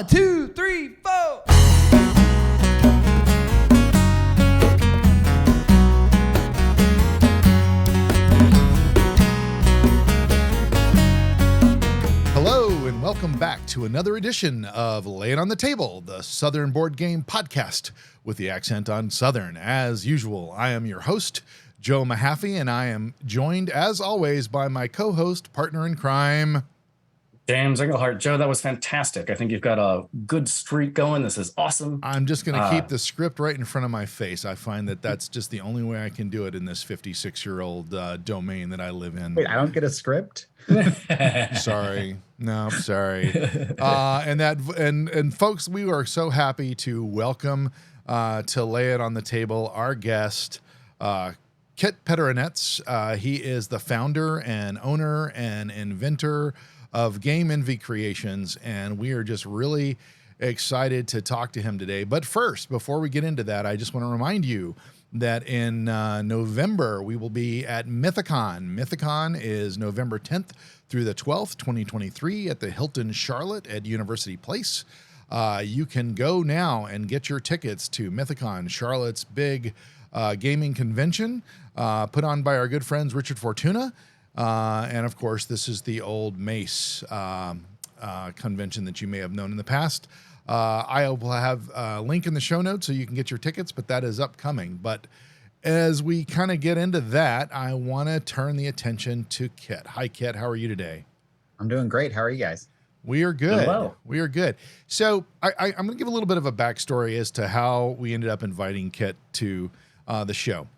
1, 2, 3, 4. Hello and welcome back to another edition of Lay It on the Table, the Southern Board Game Podcast with the accent on Southern. As usual, I am your host, Joe Mahaffey, and I am joined, as always, by my co-host, partner in crime, James Englehart. Joe, that was fantastic. I think you've got a good streak going. This is awesome. I'm just going to keep the script right in front of my face. I find that that's just the only way I can do it in this 56-year-old domain that I live in. Wait, I don't get a script? Sorry. No, sorry. And folks, we are so happy to welcome to Lay It on the Table our guest, Kit Peteranecz. He is the founder and owner and inventor of Game Envy Creations, and we are just really excited to talk to him today. But first, before we get into that, I just want to remind you that in November, we will be at Mythicon. Mythicon is November 10th through the 12th, 2023 at the Hilton Charlotte at University Place. You can go now and get your tickets to Mythicon, Charlotte's big gaming convention put on by our good friends Richard Fortuna. And of course, this is the old Mace convention that you may have known in the past. I will have a link in the show notes so you can get your tickets, but that is upcoming. But as we kind of get into that, I want to turn the attention to Kit. Hi, Kit. How are you today? I'm doing great. How are you guys? We are good. Hello. We are good. So I'm going to give a little bit of a backstory as to how we ended up inviting Kit to the show.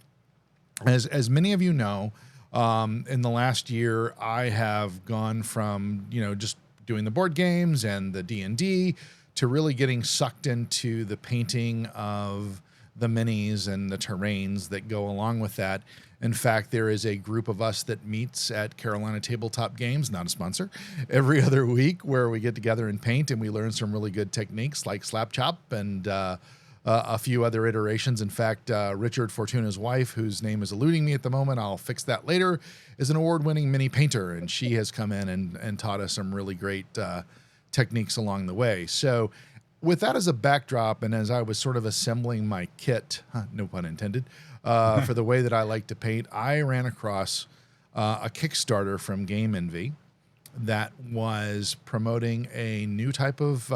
As many of you know, in the last year, I have gone from, just doing the board games and the D&D to really getting sucked into the painting of the minis and the terrains that go along with that. In fact, there is a group of us that meets at Carolina Tabletop Games, not a sponsor, every other week where we get together and paint, and we learn some really good techniques like slap chop and a few other iterations. In fact, Richard Fortuna's wife, whose name is eluding me at the moment, I'll fix that later, is an award-winning mini painter, and she has come in and taught us some really great techniques along the way. So with that as a backdrop, and as I was sort of assembling my kit, no pun intended, for the way that I like to paint, I ran across a Kickstarter from Game Envy that was promoting a new type of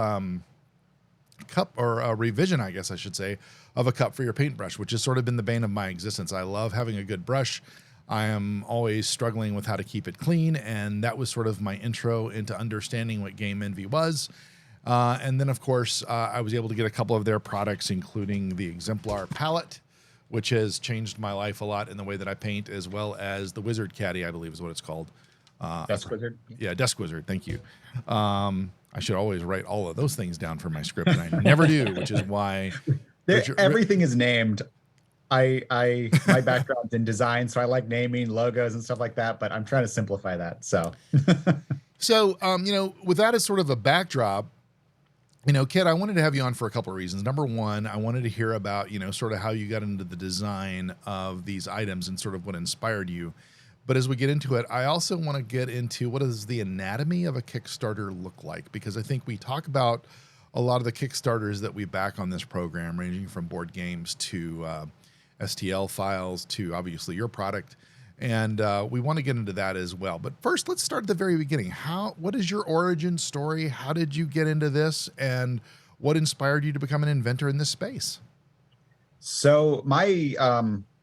cup, or a revision, I guess I should say, of a cup for your paintbrush, which has sort of been the bane of my existence. I love having a good brush. I am always struggling with how to keep it clean, and that was sort of my intro into understanding what Game Envy was. And then, of course, I was able to get a couple of their products, including the Exemplar palette, which has changed my life a lot in the way that I paint, as well as the Wizard Caddy, I believe is what it's called. Desk Wizard? Yeah, Desk Wizard. Thank you. I should always write all of those things down for my script, and I never do, which is why everything is named. My background's in design, so I like naming logos and stuff like that, but I'm trying to simplify that. So, with that as sort of a backdrop, Kit, I wanted to have you on for a couple of reasons. Number one, I wanted to hear about, sort of how you got into the design of these items and sort of what inspired you. But as we get into it, I also want to get into what does the anatomy of a Kickstarter look like? Because I think we talk about a lot of the Kickstarters that we back on this program, ranging from board games to STL files to obviously your product. And we want to get into that as well. But first, let's start at the very beginning. What is your origin story? How did you get into this? And what inspired you to become an inventor in this space? So my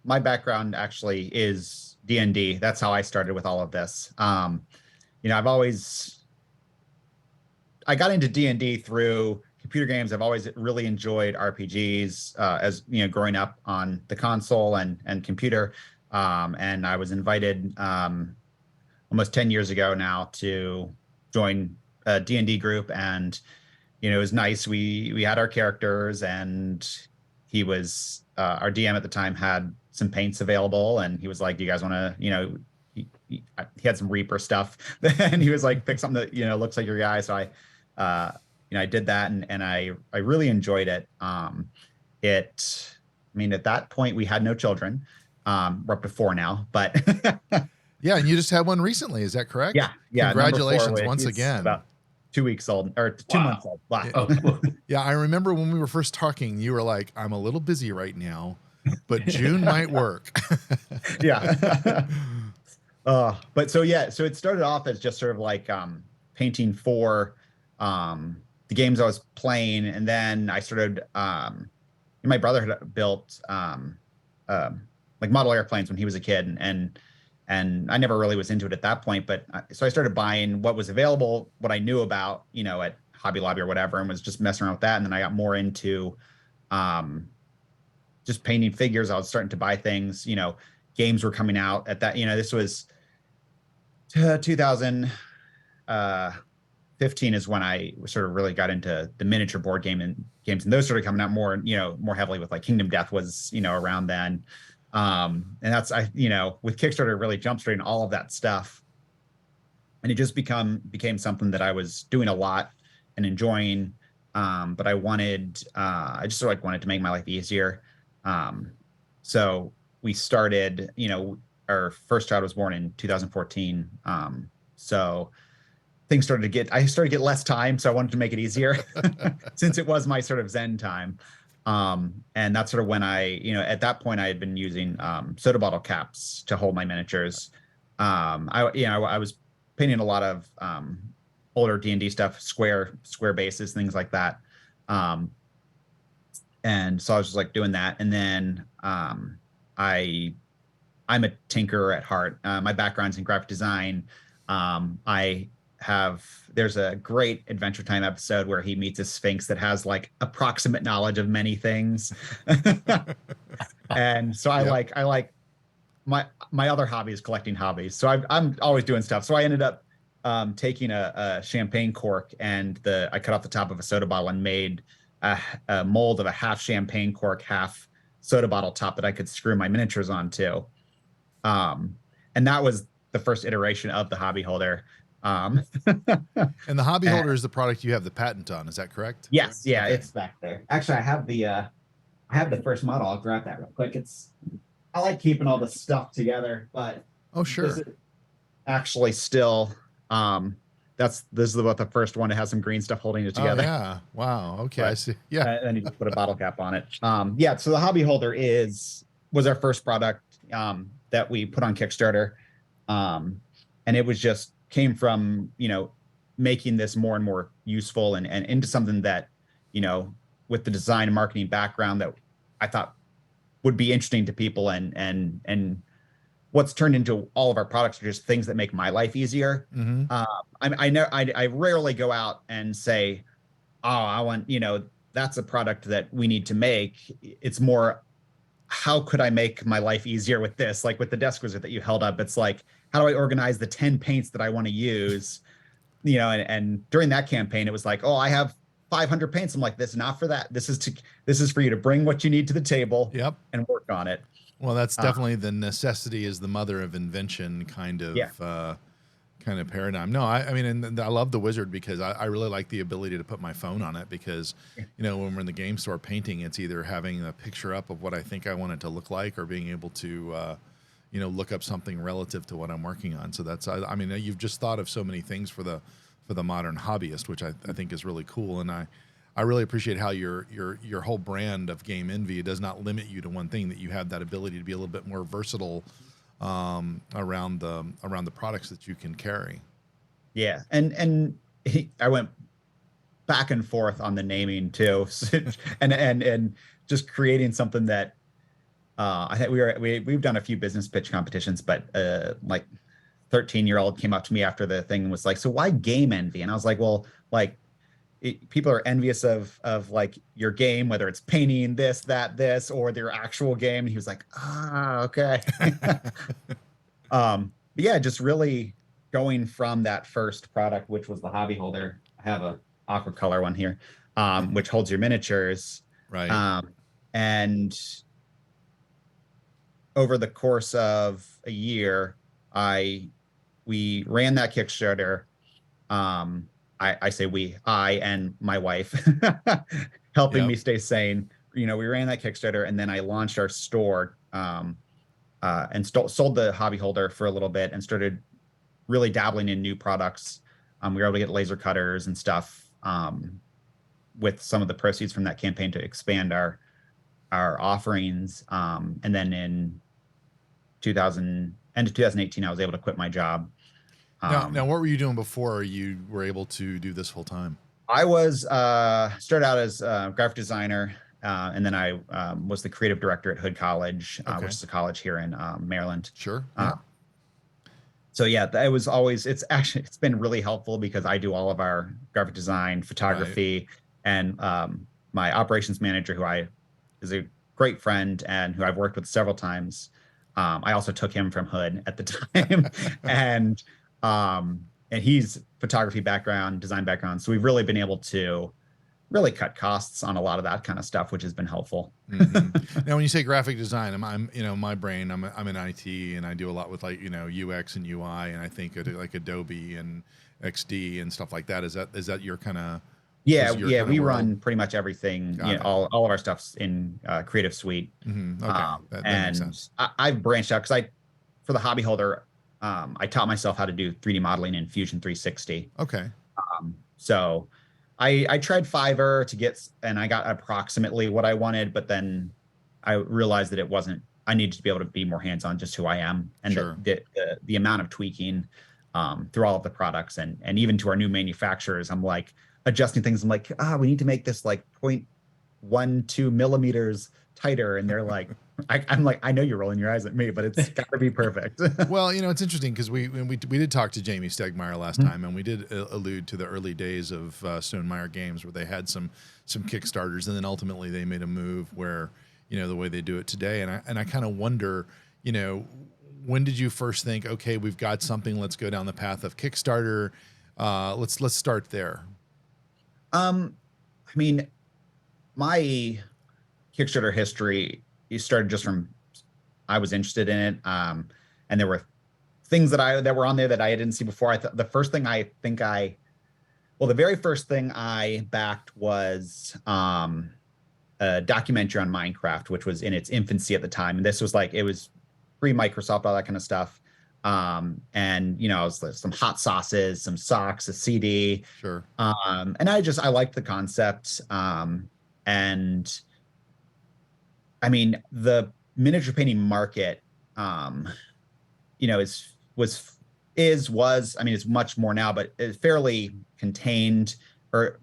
background actually is D&D. That's how I started with all of this. I got into D&D through computer games. I've always really enjoyed RPGs as growing up on the console and computer. And I was invited almost 10 years ago now to join a D&D group, and it was nice. We had our characters, and he was our DM at the time had some paints available, and he was like, "Do you guys want to?" He had some Reaper stuff, and he was like, "Pick something that looks like your guy." So I did that, and I really enjoyed it. At that point, we had no children. We're up to 4 now, but yeah, and you just had one recently. Is that correct? Yeah. Congratulations once again. 2 weeks old or 2 months old. Wow. Oh, Yeah, I remember when we were first talking, you were like, "I'm a little busy right now, but June might work." Yeah. But so yeah, so it started off as just sort of like painting for the games I was playing, and then I started my brother had built like model airplanes when he was a kid, and I never really was into it at that point, but so I started buying what was available, what I knew about, at Hobby Lobby or whatever, and was just messing around with that. And then I got more into just painting figures. I was starting to buy things, games were coming out at that, this was 2015 is when I sort of really got into the miniature board games, and those started coming out more, more heavily with like Kingdom Death was, around then. And that's, with Kickstarter really jumpstarting all of that stuff. And it just became something that I was doing a lot and enjoying. But I just sort of like wanted to make my life easier. So we started, our first child was born in 2014. So things I started to get less time. So I wanted to make it easier since it was my sort of Zen time. And that's sort of when at that point I had been using soda bottle caps to hold my miniatures. I was painting a lot of older D&D stuff, square bases, things like that. And so I was just like doing that. And then I'm a tinkerer at heart. My background's in graphic design. There's a great Adventure Time episode where he meets a Sphinx that has like approximate knowledge of many things. And so I like my other hobby is collecting hobbies. So I'm always doing stuff. So I ended up taking a champagne cork, and I cut off the top of a soda bottle and made a mold of a half champagne cork, half soda bottle top that I could screw my miniatures onto. And that was the first iteration of the hobby holder. And the hobby holder is the product you have the patent on, is that correct? Yes, yeah, It's back there. Actually, I have the first model. I'll grab that real quick. I like keeping all the stuff together, but Oh, sure. this is actually still this is about the first one. It has some green stuff holding it together. Oh, yeah. Wow. Okay. I see. Yeah. And then you just put a bottle cap on it. Yeah. So the hobby holder was our first product that we put on Kickstarter, and it was just came from making this more and more useful and into something that with the design and marketing background that I thought would be interesting to people, and what's turned into all of our products are just things that make my life easier. Mm-hmm. I rarely go out and say, oh, I want, that's a product that we need to make. It's more, how could I make my life easier with this? Like with the desk wizard that you held up, it's like, how do I organize the 10 paints that I want to use? And during that campaign, it was like, oh, I have 500 paints. I'm like, this is not for that. This is for you to bring what you need to the table. Yep. And work on it. Well, that's definitely the necessity is the mother of invention kind of paradigm. No, I mean, and I love the wizard because I really like the ability to put my phone on it because, when we're in the game store painting, it's either having a picture up of what I think I want it to look like or being able to, look up something relative to what I'm working on. So that's, I mean, you've just thought of so many things for the modern hobbyist, which I think is really cool. And I really appreciate how your whole brand of Game Envy, it does not limit you to one thing, that you have that ability to be a little bit more versatile around the products that you can carry. Yeah. And I went back and forth on the naming too. and just creating something that I think we've done a few business pitch competitions, but like 13-year-old came up to me after the thing and was like, so why Game Envy? And I was like, well, like, people are envious of like your game, whether it's painting this, or their actual game. And he was like, okay. But yeah, just really going from that first product, which was the hobby holder. I have a aqua color one here, which holds your miniatures. Right. And over the course of a year, we ran that Kickstarter. I say I and my wife helping me stay sane. We ran that Kickstarter, and then I launched our store and sold the hobby holder for a little bit and started really dabbling in new products. We were able to get laser cutters and stuff with some of the proceeds from that campaign to expand our offerings. And then in end of 2018, I was able to quit my job. Now, what were you doing before you were able to do this full time? I was started out as a graphic designer, and then I was the creative director at Hood College, Okay. which is a college here in Maryland. Sure. Yeah. So yeah, that was always, it's been really helpful because I do all of our graphic design, photography, and my operations manager, who is a great friend and who I've worked with several times. I also took him from Hood at the time, and he's photography background, design background. So we've really been able to really cut costs on a lot of that kind of stuff, which has been helpful. Now, when you say graphic design, I'm my brain, I'm in IT, and I do a lot with like, UX and UI, and I think of like Adobe and XD and stuff like that. Is that your kind of... Yeah, we run pretty much everything. All of our stuff's in Creative Suite. Okay, that makes sense. I've branched out because for the hobby holder, I taught myself how to do 3D modeling in Fusion 360. Okay. So I tried Fiverr and I got approximately what I wanted, but then I realized that it wasn't. I needed to be able to be more hands-on, just who I am, and Sure. the amount of tweaking through all of the products, and even to our new manufacturers, I'm like adjusting things. I'm like, we need to make this like 0.12 millimeters tighter, and they're like, I'm like, I know you're rolling your eyes at me, but it's got to be perfect. Well, it's interesting because we did talk to Jamie Stegmeyer last time, and we did allude to the early days of Stonemeyer Games, where they had some Kickstarters, and then ultimately they made a move where the way they do it today, and I kind of wonder, when did you first think, okay, we've got something, let's go down the path of Kickstarter, let's start there. I mean, my Kickstarter history, it started just from, I was interested in it. And there were things that were on there that I didn't see before. The very first thing I backed was a documentary on Minecraft, which was in its infancy at the time. And this was like, it was pre-Microsoft, all that kind of stuff. And it was some hot sauces, some socks, a CD. Sure. And I liked the concept. And I mean, the miniature painting market, it's much more now, but it's fairly contained, or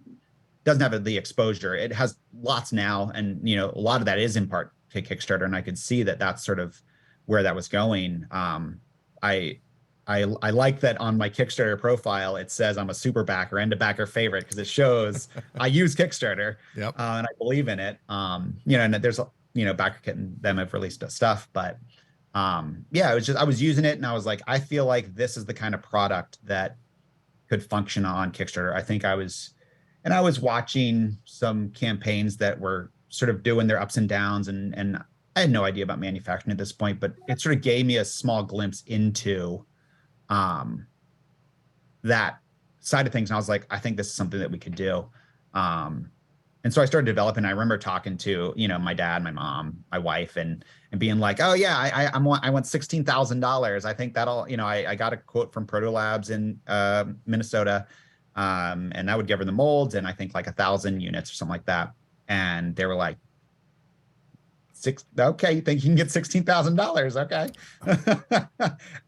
doesn't have the exposure. It has lots now, and a lot of that is in part to Kickstarter, and I could see that that's sort of where that was going. I like that on my Kickstarter profile it says I'm a super backer and a backer favorite, because it shows I use Kickstarter. Yep. And I believe in it. And there's Backer Kit and them have released stuff, but it was just, I was using it and I was like, I feel like this is the kind of product that could function on Kickstarter. I think I was watching some campaigns that were sort of doing their ups and downs, and I had no idea about manufacturing at this point, but it sort of gave me a small glimpse into that side of things. And I was like, I think this is something that we could do. And so I started developing. I remember talking to, my dad, my mom, my wife, and being like, oh yeah, I want $16,000. I think that'll, I got a quote from Proto Labs in Minnesota, and I would give her the molds and I think like 1,000 units or something like that. And they were like, okay, you think you can get $16,000? Okay.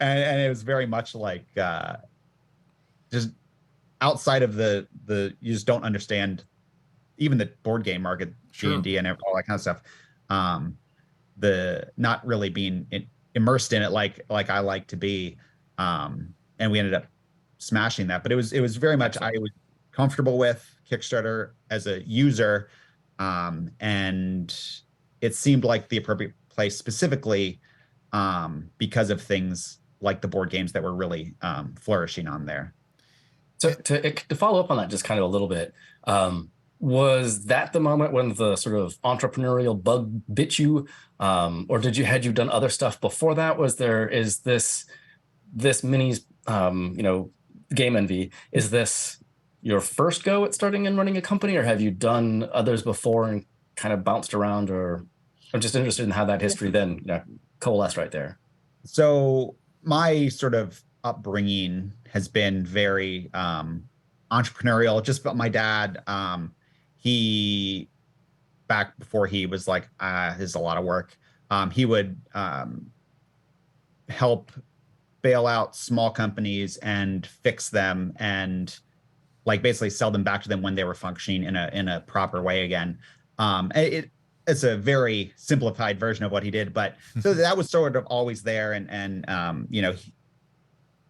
and it was very much like just outside of the you just don't understand even the board game market, D&D and all that kind of stuff. The not really being immersed in it like I like to be. And we ended up smashing that, but it was very much, I was comfortable with Kickstarter as a user. And it seemed like the appropriate place, specifically because of things like the board games that were really flourishing on there. So to follow up on that just kind of a little bit, was that the moment when the sort of entrepreneurial bug bit you, or had you done other stuff before that? Is this minis, Game Envy, is this your first go at starting and running a company, or have you done others before and kind of bounced around? Or I'm just interested in how that history then coalesced right there. So my sort of upbringing has been very entrepreneurial. Just about my dad, he back before he was like, this is a lot of work. He would help bail out small companies and fix them and like basically sell them back to them when they were functioning in a proper way again. It's a very simplified version of what he did, but so that was sort of always there. And you know,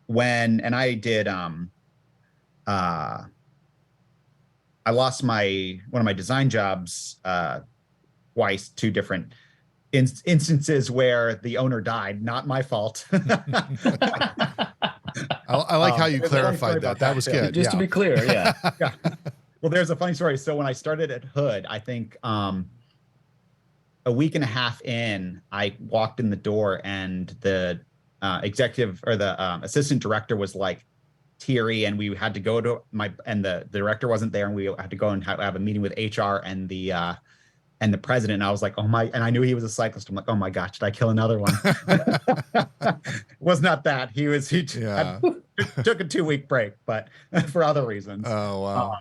when I did, I lost one of my design jobs twice, two different instances where the owner died, not my fault. I like how you clarified that. That was good. Just to be clear, yeah. Yeah. Well, there's a funny story. So when I started at Hood, I think a week and a half in, I walked in the door and the executive or the assistant director was like teary, and we had to go to the director wasn't there, and we had to go and have a meeting with HR and the president. And I was like, oh my, and I knew he was a cyclist. I'm like, oh my gosh, did I kill another one? Was not that. He took a 2-week break, but for other reasons. Oh, wow.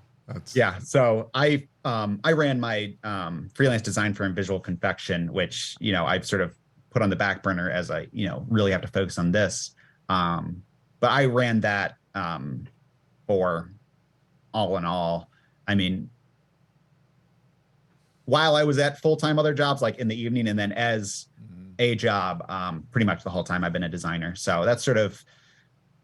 Yeah. So I ran my freelance design firm, Visual Confection, which, you know, I've sort of put on the back burner as I, you know, really have to focus on this. But I ran that for all in all. I mean, while I was at full-time other jobs, like in the evening, and then as a job, pretty much the whole time I've been a designer. So that's sort of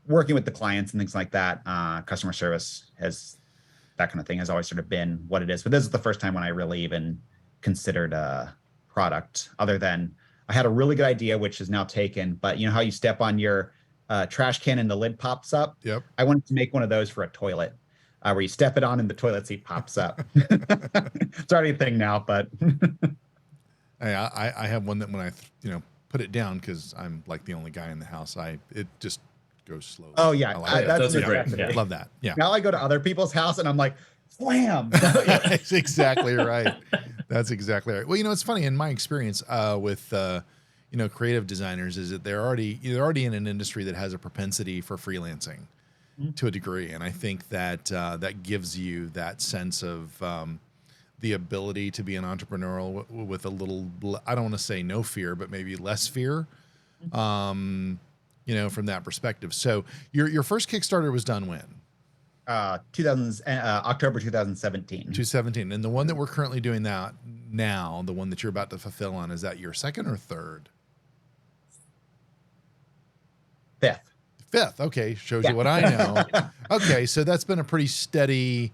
working with the clients and things like that. Customer service that kind of thing has always sort of been what it is. But this is the first time when I really even considered a product, other than I had a really good idea, which is now taken. But you know how you step on your trash can and the lid pops up? Yep. I wanted to make one of those for a toilet. Where you step it on and the toilet seat pops up. It's already a thing now, but Hey, I have one that when I put it down, because I'm like the only guy in the house, it just goes slowly. Oh yeah, I like those are great. Yeah. Love that. Yeah. Now I go to other people's house and I'm like, wham! That's exactly right. That's exactly right. Well, you know, it's funny in my experience with creative designers is that they're already in an industry that has a propensity for freelancing to a degree, and I think that that gives you that sense of the ability to be an entrepreneurial with a little, I don't want to say no fear, but maybe less fear, from that perspective. So your first Kickstarter was done when? October 2017. 2017. And the one that we're currently doing now, the one that you're about to fulfill on, is that your second or third? Fifth. Okay. Shows you what I know. Okay. So that's been a pretty steady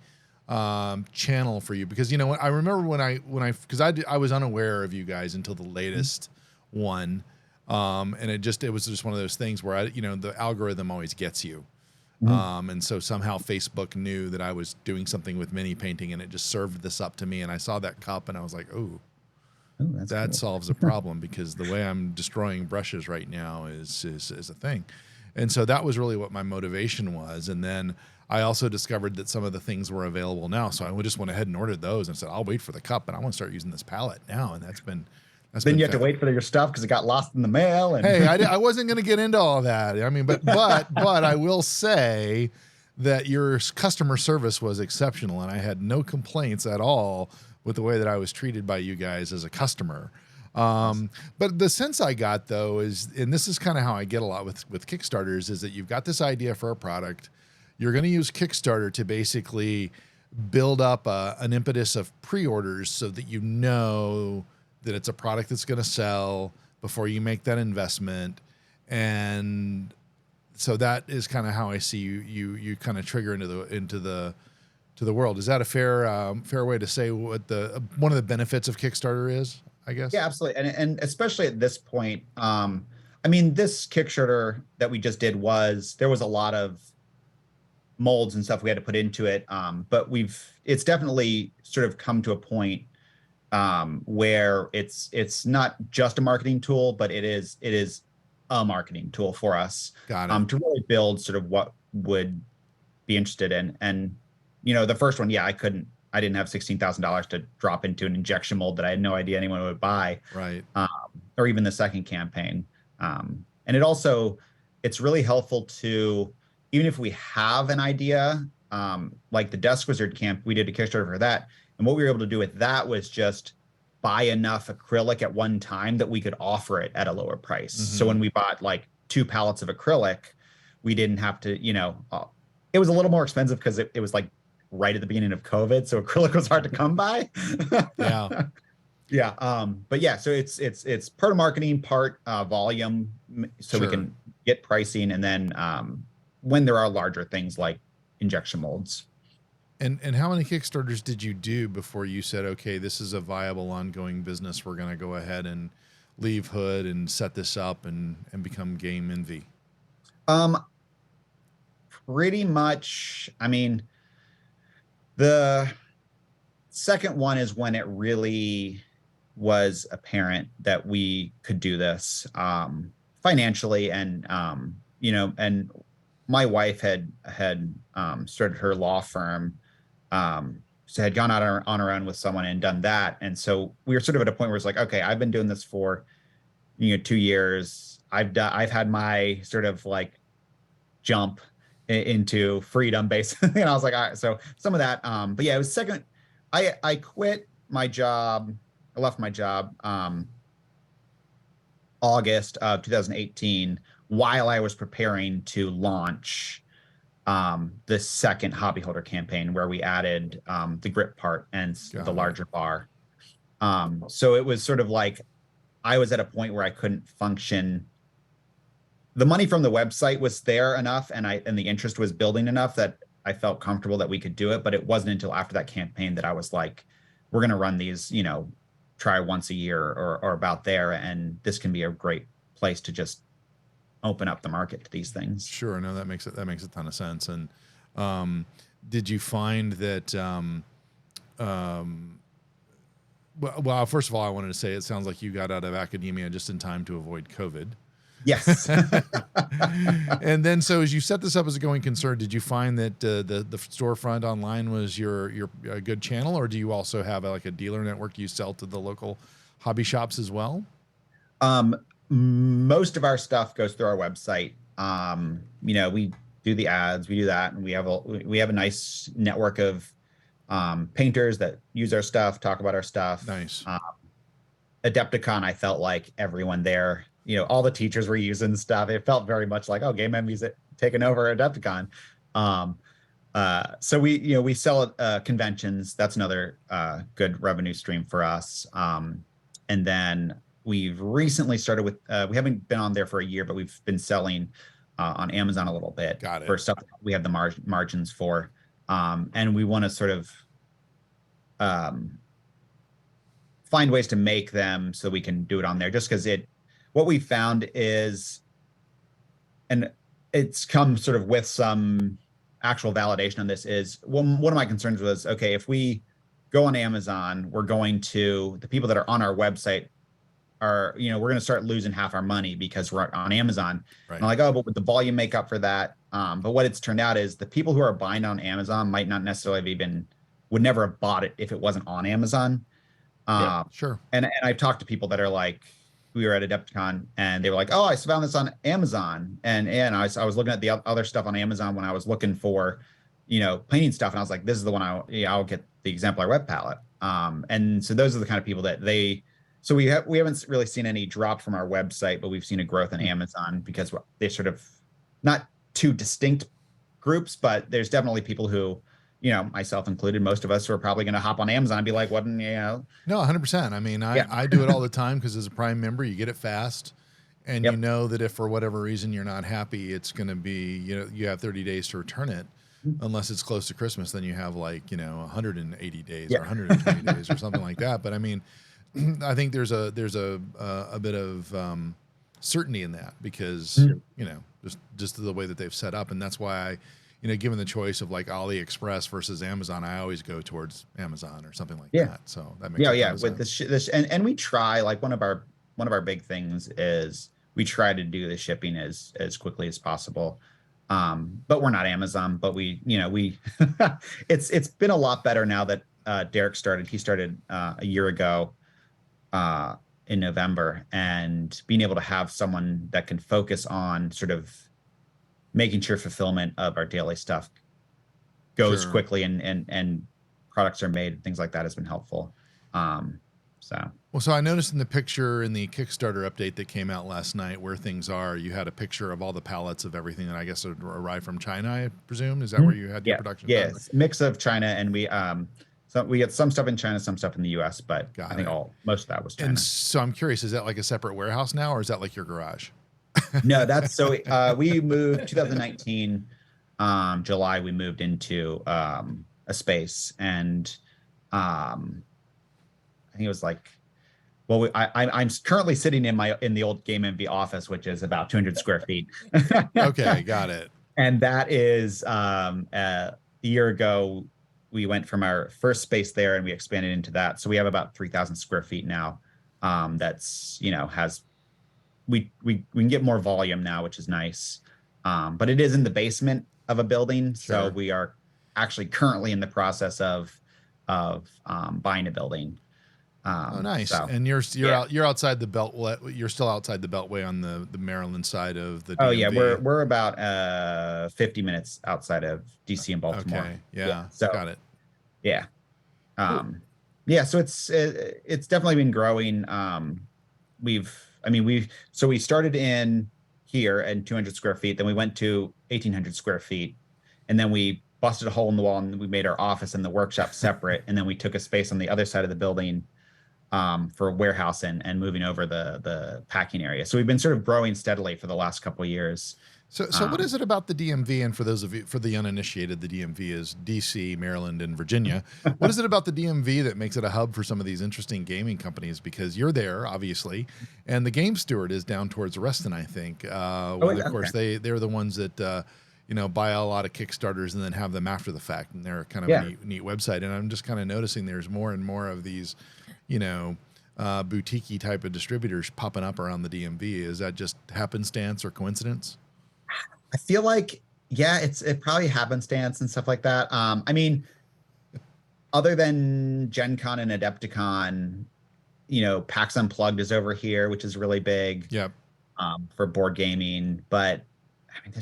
channel for you, because you know what, I remember when I because I was unaware of you guys until the latest one. And it was just one of those things where the algorithm always gets you. And so somehow Facebook knew that I was doing something with mini painting, and it just served this up to me. And I saw that cup and I was like, oh, that cool. Solves a problem, because the way I'm destroying brushes right now is a thing. And so that was really what my motivation was. And then I also discovered that some of the things were available now. So I just went ahead and ordered those and said, I'll wait for the cup, and I want to start using this palette now. And then you have to wait for your stuff because it got lost in the mail. And hey, I wasn't going to get into all that. I mean, but I will say that your customer service was exceptional, and I had no complaints at all with the way that I was treated by you guys as a customer. But the sense I got, though, is, and this is kind of how I get a lot with Kickstarters, is that you've got this idea for a product. You're going to use Kickstarter to basically build up an impetus of pre-orders so that you know that it's a product that's going to sell before you make that investment. And so that is kind of how I see you kind of trigger into the world. Is that a fair way to say what one of the benefits of Kickstarter is, I guess? Yeah, absolutely. And especially at this point, I mean, this Kickstarter that we just did there was a lot of molds and stuff we had to put into it. But it's definitely sort of come to a point where it's not just a marketing tool, but it is a marketing tool for us. Got it. To really build sort of what would be interested in. And, the first one, I didn't have $16,000 to drop into an injection mold that I had no idea anyone would buy. Right. Or even the second campaign. And it also, it's really helpful to, even if we have an idea, like the Desk Wizard camp, we did a Kickstarter for that. And what we were able to do with that was just buy enough acrylic at one time that we could offer it at a lower price. So when we bought like 2 pallets of acrylic, we didn't have to, it was a little more expensive because it was like right at the beginning of COVID. So acrylic was hard to come by. Yeah. Yeah. But yeah, so it's part marketing, part volume, so we can get pricing. And then when there are larger things like injection molds. And how many Kickstarters did you do before you said, okay, this is a viable ongoing business, we're going to go ahead and leave Hood and set this up and become Game Envy? Pretty much. I mean, the second one is when it really was apparent that we could do this financially, and and my wife had started her law firm, so had gone out on her own with someone and done that, and so we were sort of at a point where it's like, okay, I've been doing this for 2 years. I've had my sort of like jump into freedom, basically, and I was like, all right, so some of that, but yeah, it was second. I quit my job. I left my job August of 2018 while I was preparing to launch the second Hobby Holder campaign, where we added the grip part and the larger bar. So it was sort of like I was at a point where I couldn't function. The money from the website was there enough, and the interest was building enough that I felt comfortable that we could do it. But it wasn't until after that campaign that I was like, we're going to run these, try once a year or about there. And this can be a great place to just open up the market to these things. Sure. No, that makes a ton of sense. And did you find that, well, first of all, I wanted to say, it sounds like you got out of academia just in time to avoid COVID. Yes. And then, so as you set this up as a going concern, did you find that the storefront online was your a good channel, or do you also have like a dealer network you sell to the local hobby shops as well? Most of our stuff goes through our website. We do the ads, we do that, and we have a nice network of painters that use our stuff, talk about our stuff. Nice. Adepticon, I felt like everyone there, all the teachers were using stuff. It felt very much like, oh, Game Envy's taken over Adepticon. So we sell at conventions. That's another good revenue stream for us. And then we've recently started with, we haven't been on there for a year, but we've been selling on Amazon a little bit. Got it. For stuff we have the margins for. And we want to sort of find ways to make them so we can do it on there, just because what we found is, and it's come sort of with some actual validation on this, is one of my concerns was, okay, if we go on Amazon, we're going to, the people that are on our website are, we're going to start losing half our money because we're on Amazon. Right. And I'm like, oh, but would the volume make up for that? But what it's turned out is the people who are buying on Amazon might not necessarily have would never have bought it if it wasn't on Amazon. Yeah, sure. And I've talked to people that are like, we were at Adepticon and they were like, oh, I found this on Amazon. And I was looking at the other stuff on Amazon when I was looking for, painting stuff. And I was like, this is the one I'll get the exemplar web palette. And so those are the kind of people that so we haven't really seen any drop from our website, but we've seen a growth in Amazon because they're sort of not two distinct groups, but there's definitely people who, myself included, most of us who are probably going to hop on Amazon and be like, what, No, 100%. I mean, I do it all the time because as a Prime member, you get it fast. And you know that if for whatever reason you're not happy, it's going to be, you have 30 days to return it. Unless it's close to Christmas, then you have 180 days or 120 days or something like that. But I mean, I think there's a bit of certainty in that because, just the way that they've set up. And that's why given the choice of like AliExpress versus Amazon, I always go towards Amazon or something like that. So that makes sense. With this and we try, like one of our big things is we try to do the shipping as quickly as possible. But we're not Amazon, but we it's been a lot better now that Derek started. He started a year ago in November, and being able to have someone that can focus on sort of making sure fulfillment of our daily stuff goes Sure. quickly and products are made, things like that has been helpful. So Well, so I noticed in the picture in the Kickstarter update that came out last night where things are, you had a picture of all the pallets of everything that I guess would arrive from China, I presume. Is that where you had your production done? Yes, mix of China and so we get some stuff in China, some stuff in the US, but Got I think it. most of that was China. And so I'm curious, is that like a separate warehouse now, or is that like your garage? No, that's so we moved 2019 July. We moved into a space, and I think it was like, well, I'm currently sitting in the old Game Envy office, which is about 200 square feet. Okay, got it. And that is a year ago we went from our first space there and we expanded into that, so we have about 3,000 square feet now. That's has we can get more volume now, which is nice. But it is in the basement of a building, so Sure. we are actually currently in the process of buying a building. Oh, nice. So, And you're yeah. you're outside the belt. You're still outside the Beltway on the Maryland side of the DMV. Oh yeah, we're about 50 minutes outside of DC and Baltimore. Okay. Yeah. So Got it. yeah. Yeah, so it's definitely been growing. We started in here at 200 square feet, then we went to 1,800 square feet, and then we busted a hole in the wall and we made our office and the workshop separate, and then we took a space on the other side of the building for a warehouse and moving over the packing area. So we've been sort of growing steadily for the last couple of years. So what is it about the DMV? And for those of you, for the uninitiated, the DMV is DC, Maryland, and Virginia. What is it about the DMV that makes it a hub for some of these interesting gaming companies? Because you're there, obviously, and the Game Steward is down towards Reston, I think. Of course, they're the ones that buy a lot of Kickstarters and then have them after the fact, and they're kind of a neat website. And I'm just kind of noticing there's more and more of these, boutique-y type of distributors popping up around the DMV. Is that just happenstance or coincidence? I feel like, yeah, it probably happenstance and stuff like that. I mean, other than Gen Con and Adepticon, PAX Unplugged is over here, which is really big. Yep. For board gaming. But I mean,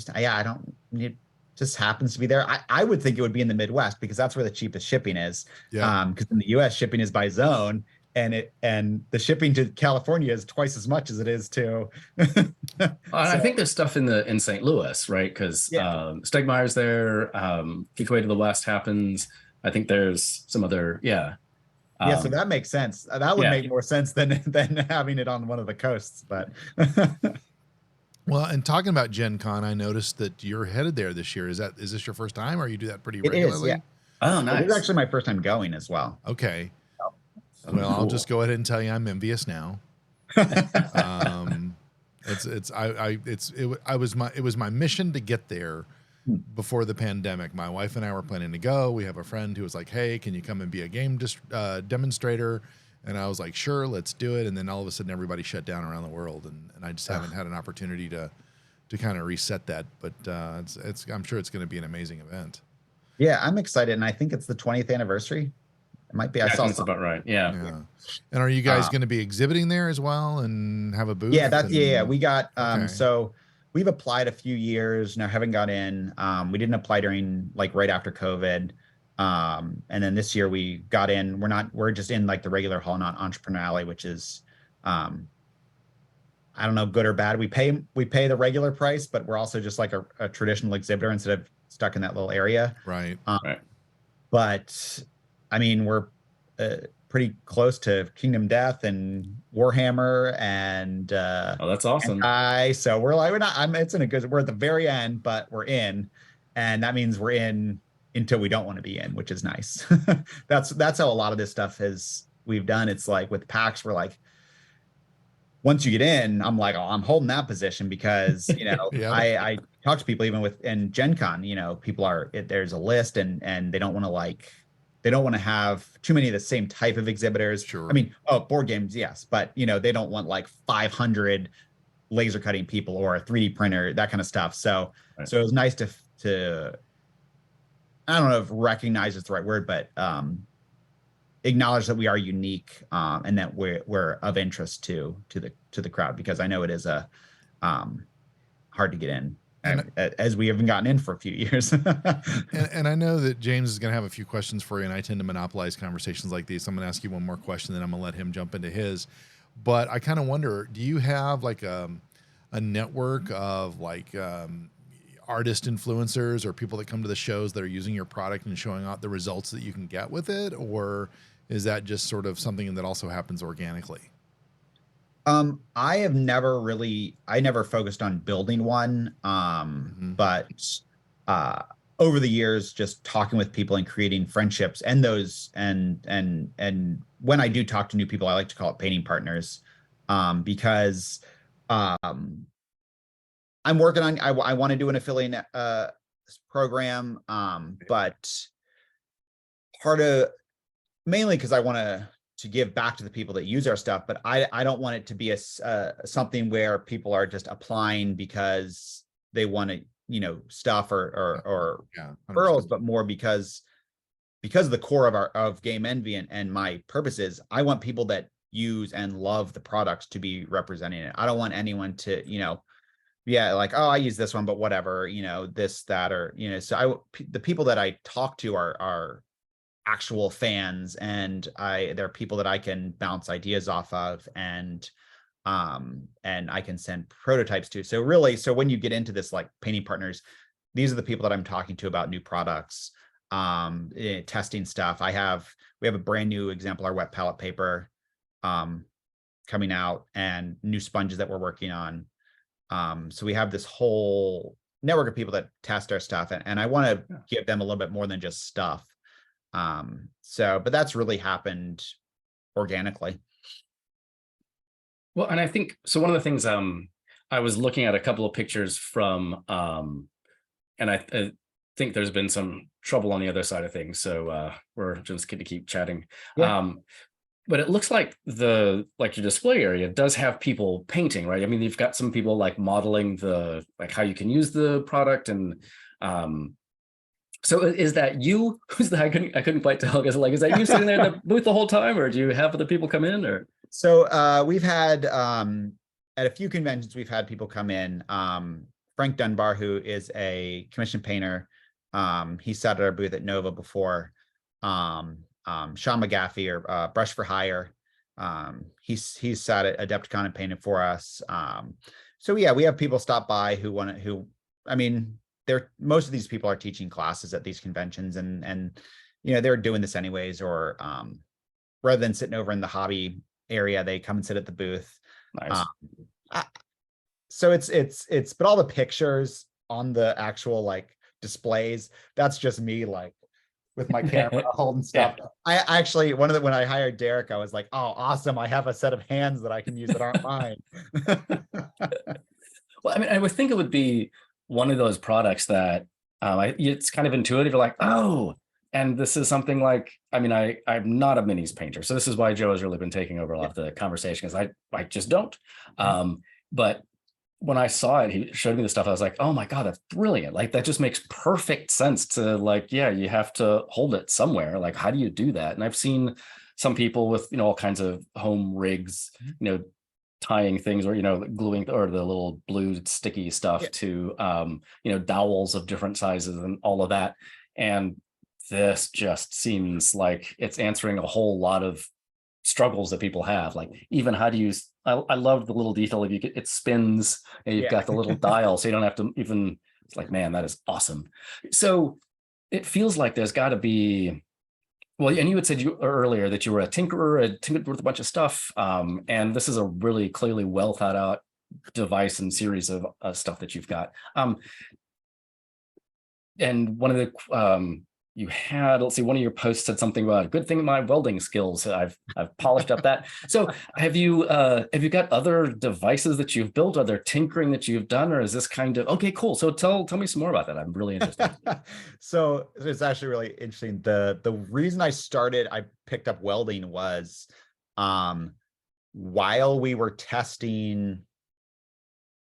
it just happens to be there. I would think it would be in the Midwest because that's where the cheapest shipping is. Yeah. Because in the US, shipping is by zone, and the shipping to California is twice as much as it is to. I think there's stuff in St. Louis, right? Because Stegmeier's there. Geekway to the West happens. I think there's some other, so that makes sense. That would make more sense than having it on one of the coasts. But well, and talking about Gen Con, I noticed that you're headed there this year. Is this your first time, or you do that pretty regularly? It is, yeah. Oh, nice. It was actually my first time going as well. Okay. Well, I'll just go ahead and tell you I'm envious now. It was my mission to get there before the pandemic. My wife and I were planning to go. We have a friend who was like, "Hey, can you come and be a game demonstrator?" And I was like, "Sure, let's do it." And then all of a sudden, everybody shut down around the world, and I just haven't had an opportunity to kind of reset that. But I'm sure it's going to be an amazing event. Yeah, I'm excited, and I think it's the 20th anniversary. It might be. I saw that's about right. Yeah. And are you guys going to be exhibiting there as well and have a booth? Yeah. We got so we've applied a few years now, haven't got in. We didn't apply during right after COVID. And then this year we got in. We're just in the regular hall, not Entrepreneur Alley, which is I don't know, good or bad. We pay the regular price, but we're also just like a traditional exhibitor instead of stuck in that little area. Right. Right. But I mean, we're pretty close to Kingdom Death and Warhammer and that's awesome. So we're not. It's in a good. We're at the very end, but we're in, and that means we're in until we don't want to be in, which is nice. That's how a lot of this stuff we've done. It's like with PAX, we're like, once you get in, I'm like, oh, I'm holding that position because I talk to people even in Gen Con. People there's a list and they don't want to have too many of the same type of exhibitors. Sure. I mean, board games, yes, but they don't want 500 laser cutting people or a 3D printer, that kind of stuff. So it was nice to I don't know if recognize is the right word, but acknowledge that we are unique and that we're of interest to the crowd, because I know it is hard to get in. as we haven't gotten in for a few years. And I know that James is going to have a few questions for you, and I tend to monopolize conversations like these. So I'm going to ask you one more question, then I'm going to let him jump into his. But I kind of wonder, do you have like a network of like artist influencers or people that come to the shows that are using your product and showing out the results that you can get with it? Or is that just sort of something that also happens organically? I never focused on building one. But over the years, just talking with people and creating friendships and when I do talk to new people, I like to call it painting partners, because I'm working on, I want to do an affiliate program, but mainly because I want to give back to the people that use our stuff, but I don't want it to be something where people are just applying because they want to, stuff or referrals, but more because of the core of Game Envy and my purposes. I want people that use and love the products to be representing it. I don't want anyone to, like, oh, I use this one, but whatever, this, that, or, so the people that I talk to are actual fans, and they're people that I can bounce ideas off of, and I can send prototypes to. So really, when you get into this, like painting partners, these are the people that I'm talking to about new products, testing stuff. We have a brand new exemplar wet palette paper coming out, and new sponges that we're working on. So we have this whole network of people that test our stuff, and I want to give them a little bit more than just stuff. But that's really happened organically. Well, and I think, so one of the things, I was looking at a couple of pictures from, and I think there's been some trouble on the other side of things. So we're just going to keep chatting. Yeah. But it looks like your display area does have people painting, right? I mean, you've got some people like modeling how you can use the product, and so is that you? I couldn't quite tell. Is that you sitting there in the booth the whole time, or do you have other people come in? Or so we've had at a few conventions, we've had people come in. Frank Dunbar, who is a commissioned painter, he sat at our booth at Nova before. Sean McGaffey, or Brush for Hire, he's sat at Adepticon and painted for us. So yeah, we have people stop by most of these people are teaching classes at these conventions, and they're doing this anyways, or rather than sitting over in the hobby area, they come and sit at the booth. Nice. So it's but all the pictures on the actual like displays, that's just me like with my camera holding stuff. Yeah. I actually, when I hired Derek, I was like, oh, awesome, I have a set of hands that I can use that aren't mine. Well, I mean, I would think it would be one of those products that it's kind of intuitive. You're like, oh, and this is something like, I'm not a minis painter, so this is why Joe has really been taking over a lot of the conversation, because I just don't. But when I saw it, he showed me the stuff. I was like, oh my God, that's brilliant. Like, that just makes perfect sense to you have to hold it somewhere. Like, how do you do that? And I've seen some people with, all kinds of home rigs, tying things, or, gluing, or the little blue sticky stuff to, dowels of different sizes and all of that. And this just seems like it's answering a whole lot of struggles that people have. Like, even how do you, I love the little detail of it spins, and you've got the little dial, so you don't have to even, it's like, man, that is awesome. So it feels like there's got to be, well, and you had said earlier that you were a tinkerer, tinkered with a bunch of stuff, and this is a really clearly well thought out device and series of stuff that you've got. And one of the you had, let's see, one of your posts said something about a good thing my welding skills. I've polished up that. So have you got other devices that you've built? Are there tinkering that you've done, or is this kind of, okay, cool. So tell me some more about that. I'm really interested. So it's actually really interesting. The reason I picked up welding was while we were testing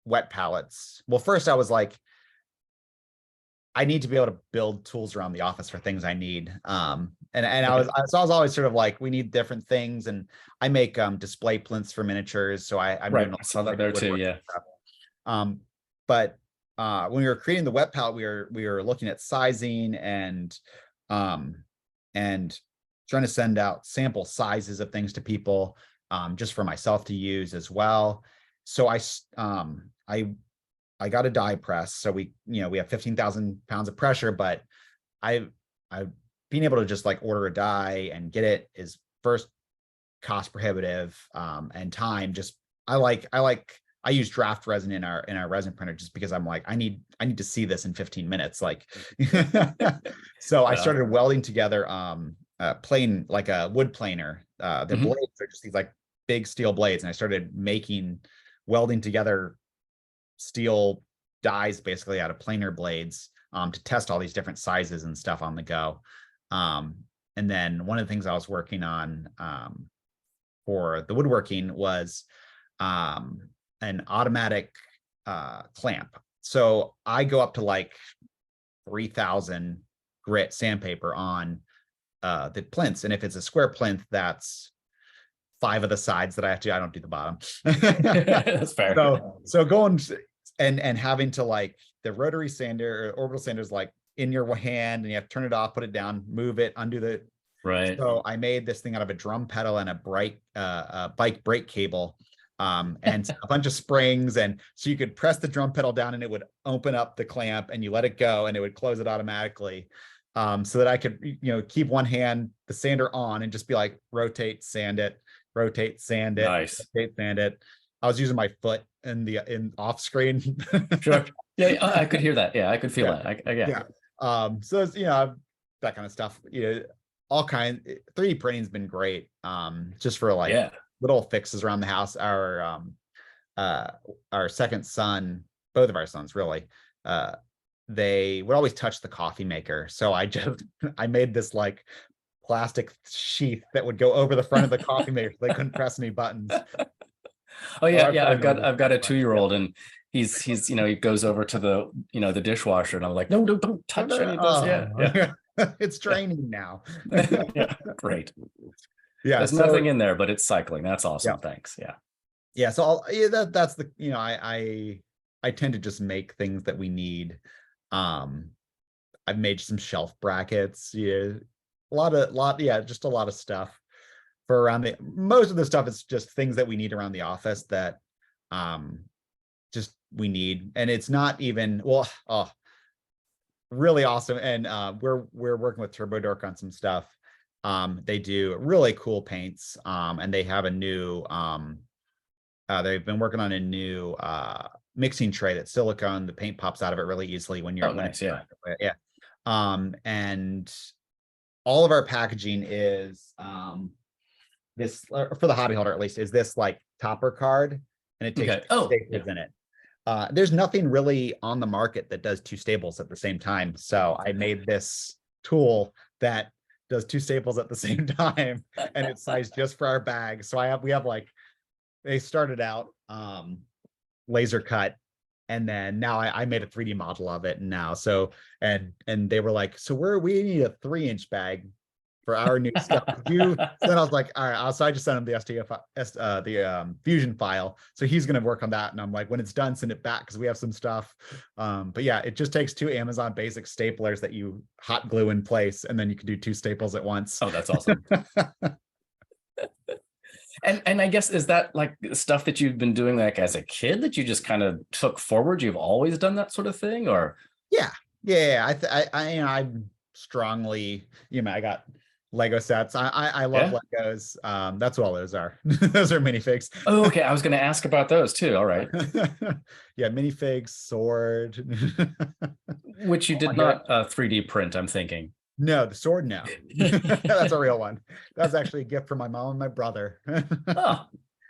wet palettes. Well, first I was like, I need to be able to build tools around the office for things I need. And I was always sort of like, we need different things. And I make display plinths for miniatures. So I'm right. doing I saw that there too. Yeah. But when we were creating the web palette, we were looking at sizing and trying to send out sample sizes of things to people, just for myself to use as well. So I got a die press. So we have 15,000 pounds of pressure, but I've being able to just like order a die and get it is first cost prohibitive, and time. Just I use draft resin in our resin printer just because I'm like, I need to see this in 15 minutes. Like, so I started welding together, plane, like a wood planer. The blades are just these like big steel blades. And I started welding together steel dies basically out of planer blades, to test all these different sizes and stuff on the go. And then one of the things I was working on, for the woodworking was, an automatic clamp. So I go up to like 3,000 grit sandpaper on the plinths. And if it's a square plinth, that's 5 of the sides that I have to, I don't do the bottom. That's fair. So going and having to, like, the rotary sander or orbital sander is like in your hand, and you have to turn it off, put it down, move it, undo the, right. So I made this thing out of a drum pedal and a bike brake cable, and a bunch of springs. And so you could press the drum pedal down and it would open up the clamp, and you let it go and it would close it automatically. So that I could, keep one hand, the sander on, and just be like, rotate, sand it, rotate, sand it, nice. Rotate, sand it. I was using my foot in off screen. Sure. Yeah, I could hear that. Yeah, I could feel that. Yeah. So it's, that kind of stuff. All kinds. 3D printing's been great. Just for like little fixes around the house. Our second son, both of our sons really, they would always touch the coffee maker. So I made this like plastic sheath that would go over the front of the coffee maker, so they couldn't press any buttons. Oh yeah, I've got a 2-year-old, and he's he goes over to the the dishwasher, and I'm like, no, don't touch any of this. Yeah. It's draining now. Yeah, great. Yeah, there's nothing in there, but it's cycling. That's awesome. Yeah. Thanks. Yeah. So that's the I tend to just make things that we need. I've made some shelf brackets. Just a lot of stuff for around the. Most of the stuff is just things that we need around the office that, just we need, and it's not even really awesome. And we're working with TurboDork on some stuff. They do really cool paints, and they have a new. They've been working on a new mixing tray that's silicone. The paint pops out of it really easily when you're. Oh, nice. Yeah. And all of our packaging is this, for the hobby holder at least, is this like topper card, and it takes staples in it. There's nothing really on the market that does 2 staples at the same time. So I made this tool that does 2 staples at the same time, and it's sized just for our bags. So we have like, they started out laser cut, and then now I made a 3D model of it now. So and they were like, so we need a 3-inch bag for our new stuff. So then I was like, all right. So I just sent him the the Fusion file. So he's going to work on that. And I'm like, when it's done, send it back, because we have some stuff. But yeah, it just takes 2 Amazon basic staplers that you hot glue in place, and then you can do 2 staples at once. Oh, that's awesome. And I guess, is that like stuff that you've been doing like as a kid that you just kind of took forward? You've always done that sort of thing, or? Yeah. I'm strongly, I got Lego sets. I love Legos. That's what all those are. Those are minifigs. Oh, okay. I was going to ask about those too. All right. Yeah, minifigs, sword. Which you did not 3D print, I'm thinking. No, the sword, no. That's a real one. That's actually a gift from my mom and my brother. Oh,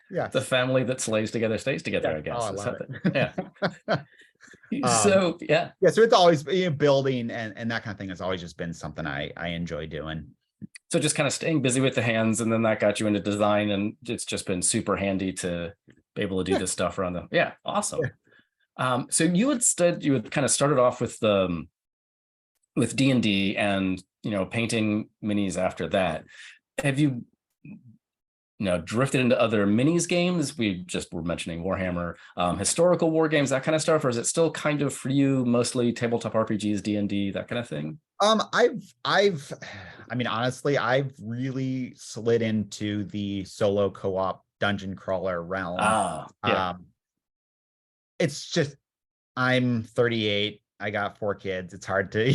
yeah. The family that slays together stays together, I guess. Oh, I love it. Yeah. So it's always building and that kind of thing has always just been something I enjoy doing. So just kind of staying busy with the hands, and then that got you into design, and it's just been super handy to be able to do this stuff around them. Yeah, awesome. Yeah. So you had kind of started off with D&D and painting minis after that. Have you drifted into other minis games? We just were mentioning Warhammer, historical war games, that kind of stuff, or is it still kind of for you mostly tabletop RPGs, D&D, that kind of thing? I mean, honestly, I've really slid into the solo co-op dungeon crawler realm. Yeah. It's just, I'm 38. I got 4 kids. It's hard to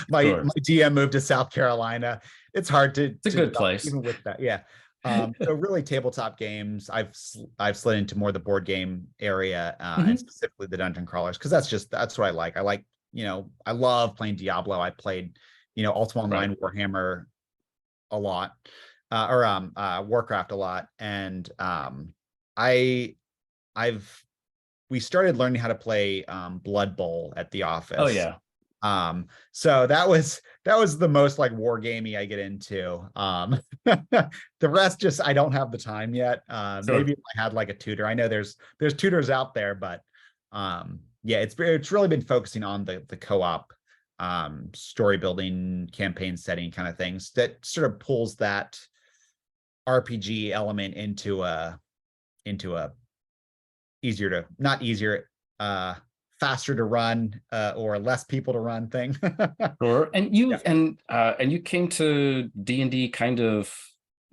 my GM moved to South Carolina. It's hard to. It's a good place. Even with that, yeah. So really, tabletop games. I've slid into more the board game area, and specifically the dungeon crawlers, because that's what I like. I like, I love playing Diablo. I played, Ultima Online, Warhammer a lot, or Warcraft a lot, and we started learning how to play Blood Bowl at the office. Oh yeah. So that was the most like war gamey I get into. The rest I don't have the time yet. Maybe if I had like a tutor. I know there's tutors out there, but yeah, it's really been focusing on the co-op story building, campaign setting kind of things that sort of pulls that RPG element into a faster to run or less people to run thing. Sure. And you and you came to D&D kind of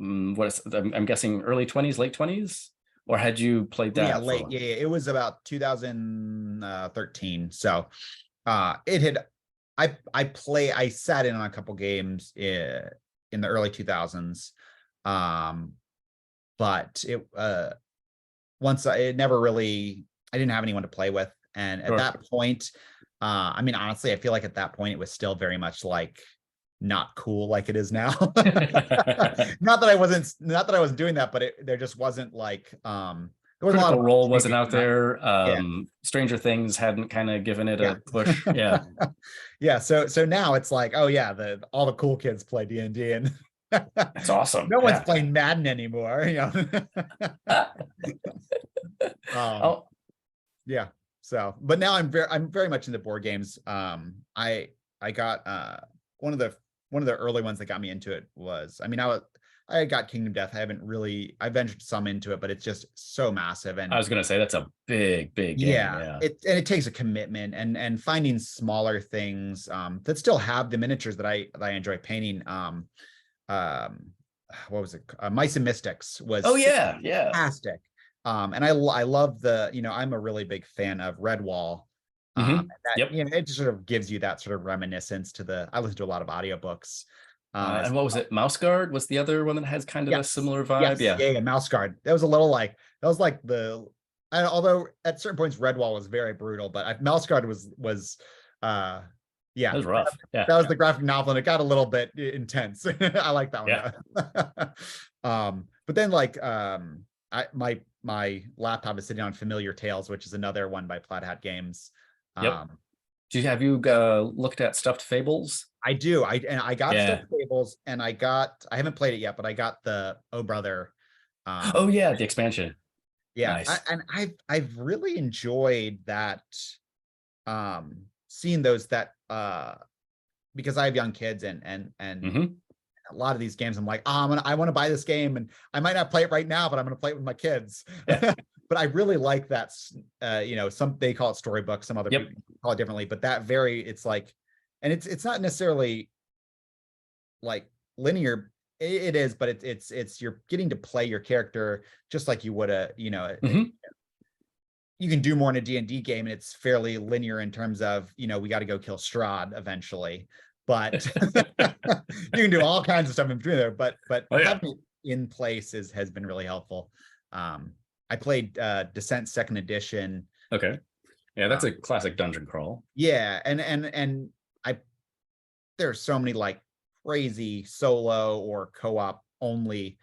I'm guessing early 20s, late 20s, or had you played that? Yeah, late. Yeah, it was about 2013. So it had I sat in on a couple games in the early 2000s. But it never really, I didn't have anyone to play with. And at that point, I mean, honestly, I feel like at that point it was still very much like not cool like it is now. Not that I wasn't doing that, but there just wasn't like there was a lot of role wasn't out there. Stranger Things hadn't kind of given it a push. Yeah. Yeah. So now it's like, oh yeah, all the cool kids play D&D, and that's awesome. No one's playing Madden anymore, Yeah. So, but now I'm very much into board games. I got one of the early ones that got me into it was, I mean, I got Kingdom Death. I ventured some into it, but it's just so massive. And I was gonna say that's a big game. Yeah. It takes a commitment, and finding smaller things that still have the miniatures that I enjoy painting. What was it? Mice and Mystics was fantastic. And I love I'm a really big fan of Redwall. It just sort of gives you that sort of reminiscence to I listen to a lot of audiobooks. And what was it? Mouse Guard was the other one that has kind of a similar vibe. Yes. Yeah, Mouse Guard. That was a little like, although at certain points Redwall was very brutal, but Mouse Guard was that was rough. That was the graphic novel, and it got a little bit intense. I like that one. But then my laptop is sitting on Familiar Tales, which is another one by Plaid Hat Games. Have you looked at Stuffed Fables? I do. I got Stuffed Fables, and I haven't played it yet, but I got the Oh Brother. The expansion. Yeah, nice. I've really enjoyed that. Seeing those because I have young kids, and a lot of these games, I'm like, I want to buy this game, and I might not play it right now, but I'm going to play it with my kids. But I really like that. Some they call it storybook, some other people call it differently. But it's like, and it's not necessarily like linear. It is, but it's you're getting to play your character just like you would you can do more in a D&D game, and it's fairly linear in terms of, we got to go kill Strahd eventually, but you can do all kinds of stuff in between there. But having it in place has been really helpful. I played Descent 2nd Edition. Okay. Yeah, that's a classic dungeon crawl. Yeah, and there's so many like crazy solo or co-op only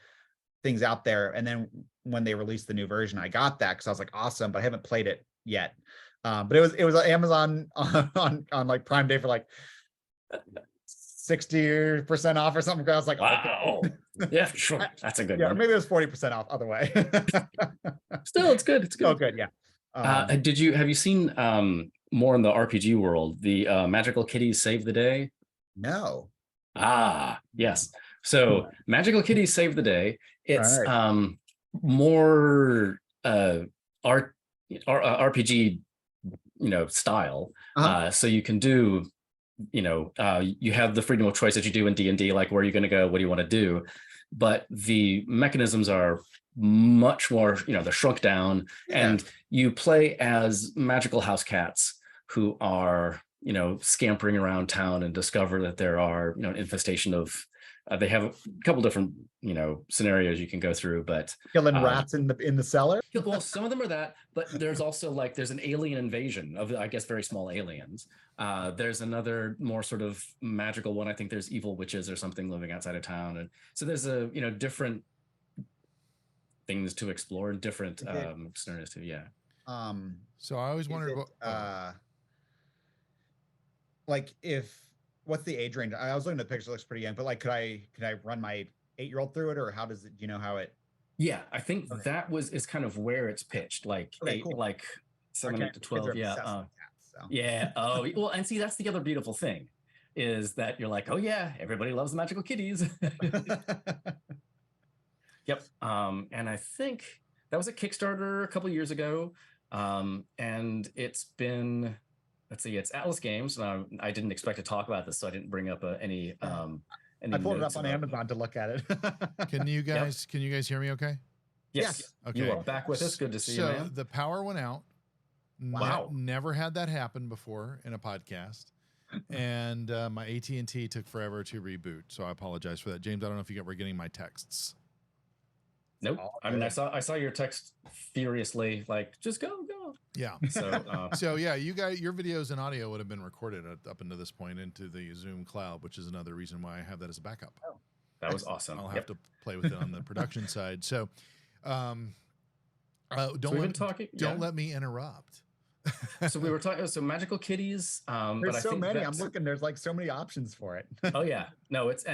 things out there. And then when they released the new version, I got that because I was like, awesome, but I haven't played it yet. But it was Amazon on like Prime Day for like 60% off or something. I was like, wow. Okay. Yeah, sure. That's a good one. Or maybe it was 40% off other way. Still, it's good. It's good. Oh, good. Yeah. Have you seen more in the RPG world, the Magical Kitties Save the Day? No. Yes. So Magical Kitties Save the Day. It's All more RPG, style. So you can do, you have the freedom of choice that you do in D&D, like where are you going to go, what do you want to do, but the mechanisms are much more, they're shrunk down, and you play as magical house cats who are, scampering around town and discover that there are, an infestation of. They have a couple different, scenarios you can go through, but killing rats in the cellar. well, some of them are that, but there's also there's an alien invasion of, I guess, very small aliens. There's another more sort of magical one. I think there's evil witches or something living outside of town, and so there's different things to explore and different scenarios too. Yeah. So I always wondered what's the age range? I was looking at the picture; it looks pretty young. But could I run my 8-year-old through it, or how does it? Do you know how it? Yeah, I think that is kind of where it's pitched, like 7 to 12. Yeah. Yeah. Oh, well, and see, that's the other beautiful thing, is that you're like, oh yeah, everybody loves the magical kitties. Yep. And I think that was a Kickstarter a couple years ago, and it's been. Let's see, it's Atlas Games. I didn't expect to talk about this, so I didn't bring up any. I pulled it up on Amazon to look at it. Can you guys hear me okay? Yes. Okay. You are back with us. Good to see you, man. So the power went out. Wow. Never had that happen before in a podcast. And my AT&T took forever to reboot, so I apologize for that. James, I don't know if you were getting my texts. Nope. I mean, I saw your text furiously, like, just go. Yeah. So yeah, you guys, your videos and audio would have been recorded up until this point into the Zoom cloud, which is another reason why I have that as a backup. Oh, that was awesome. I'll have to play with it on the production side. So, don't let me interrupt. So we were talking. So magical kitties. There's but so many. I'm looking. There's so many options for it. Oh yeah. No, it's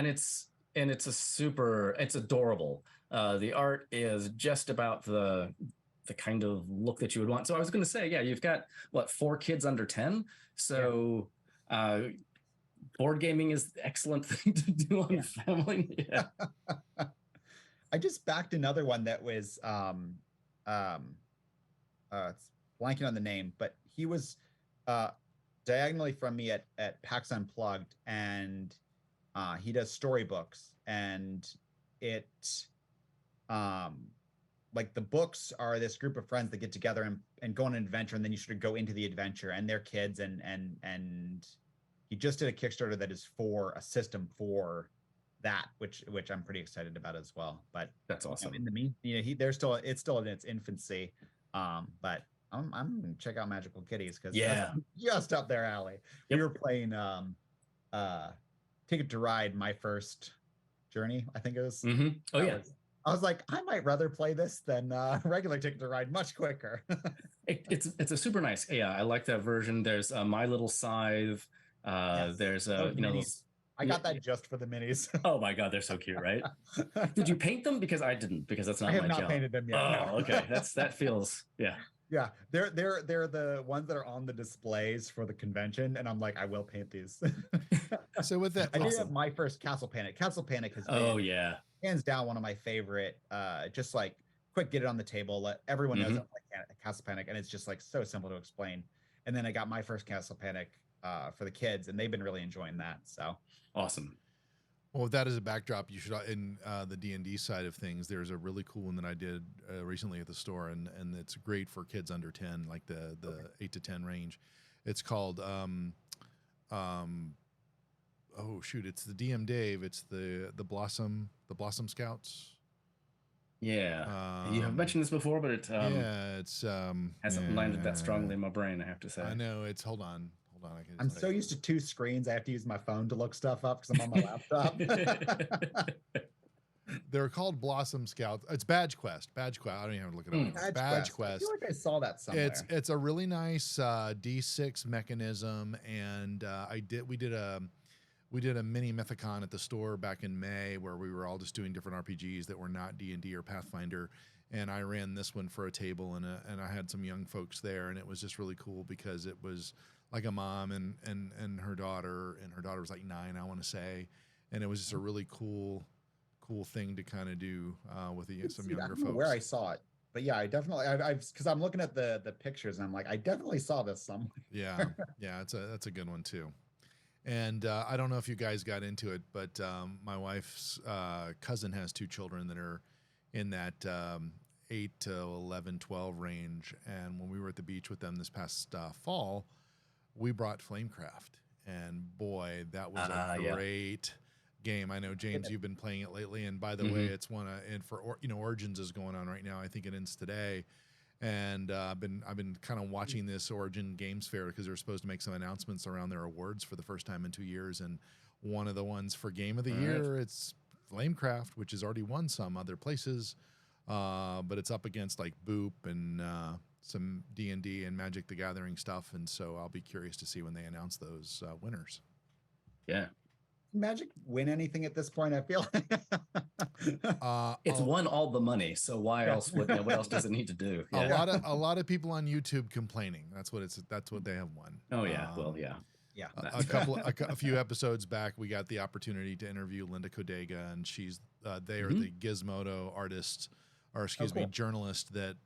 adorable. The art is just about the kind of look that you would want. So I was going to say, yeah, you've got 4 kids under 10. So board gaming is the excellent thing to do on family. Yeah. I just backed another one that was it's blanking on the name, but he was diagonally from me at PAX Unplugged, and he does storybooks, and it the books are this group of friends that get together and go on an adventure, and then you sort of go into the adventure, and they're kids, and he just did a Kickstarter that is for a system for that, which I'm pretty excited about as well. But that's awesome. In the it's still in its infancy, but I'm gonna check out Magical Kitties because that's just up their alley. Yep. We were playing Ticket to Ride, my first journey, I think it was. Mm-hmm. Oh yeah. I was like, I might rather play this than regular Ticket to Ride, much quicker. It's a super nice. Yeah, I like that version. There's My Little Scythe. There's I got that just for the minis. Oh my god, they're so cute, right? Did you paint them? Because I didn't, because that's not my job. I have not painted them yet. Oh, okay. That feels Yeah, they're the ones that are on the displays for the convention, and I'm like, I will paint these. So with that, I did have my first Castle Panic. Castle Panic has been hands down one of my favorite. Just like quick, get it on the table, let everyone knows Castle Panic, and it's just so simple to explain. And then I got my first Castle Panic for the kids, and they've been really enjoying that. So awesome. Well, with that as a backdrop, you should, in the D&D side of things, there's a really cool one that I did recently at the store, and it's great for kids under 10, like the 8 to 10 range. It's called, it's the DM Dave. It's the Blossom Scouts. Yeah, you have mentioned this before, but it hasn't landed that strongly in my brain, I have to say. I know. Hold on. I'm so used to 2 screens. I have to use my phone to look stuff up because I'm on my laptop. They're called Blossom Scouts. It's Badge Quest. I don't even have to look it up. Badge Quest. I feel like I saw that somewhere. It's a really nice D6 mechanism, and we did a mini Mythicon at the store back in May where we were all just doing different RPGs that were not D&D or Pathfinder, and I ran this one for a table, and I had some young folks there, and it was just really cool because it was like a mom and her daughter was like 9, I want to say, and it was just a really cool cool thing to kind of do with some I younger don't know folks. where I saw it, but yeah, I definitely I've because I'm looking at the pictures and I'm like, I definitely saw this somewhere. Yeah, that's a good one too. And I don't know if you guys got into it, but my wife's cousin has 2 children that are in that 8 to 11, 12 range. And when we were at the beach with them this past fall, we brought Flamecraft. And boy, that was a great game. I know, James, you've been playing it lately. And by the way, it's and for Origins is going on right now. I think it ends today. And I've been kind of watching this Origin Games Fair because they're supposed to make some announcements around their awards for the first time in 2 years. And one of the ones for Game of the Year, it's Flamecraft, which has already won some other places, but it's up against like Boop and some D&D and Magic the Gathering stuff. And so I'll be curious to see when they announce those winners. Yeah. Magic win anything at this point? I feel it's won all the money, so why else? What else does it need to do? Yeah. A lot of people on YouTube complaining. That's what they have won. Oh yeah, well yeah. A few episodes back, we got the opportunity to interview Linda Codega, and she's they are the Gizmodo artist, or excuse me, journalist that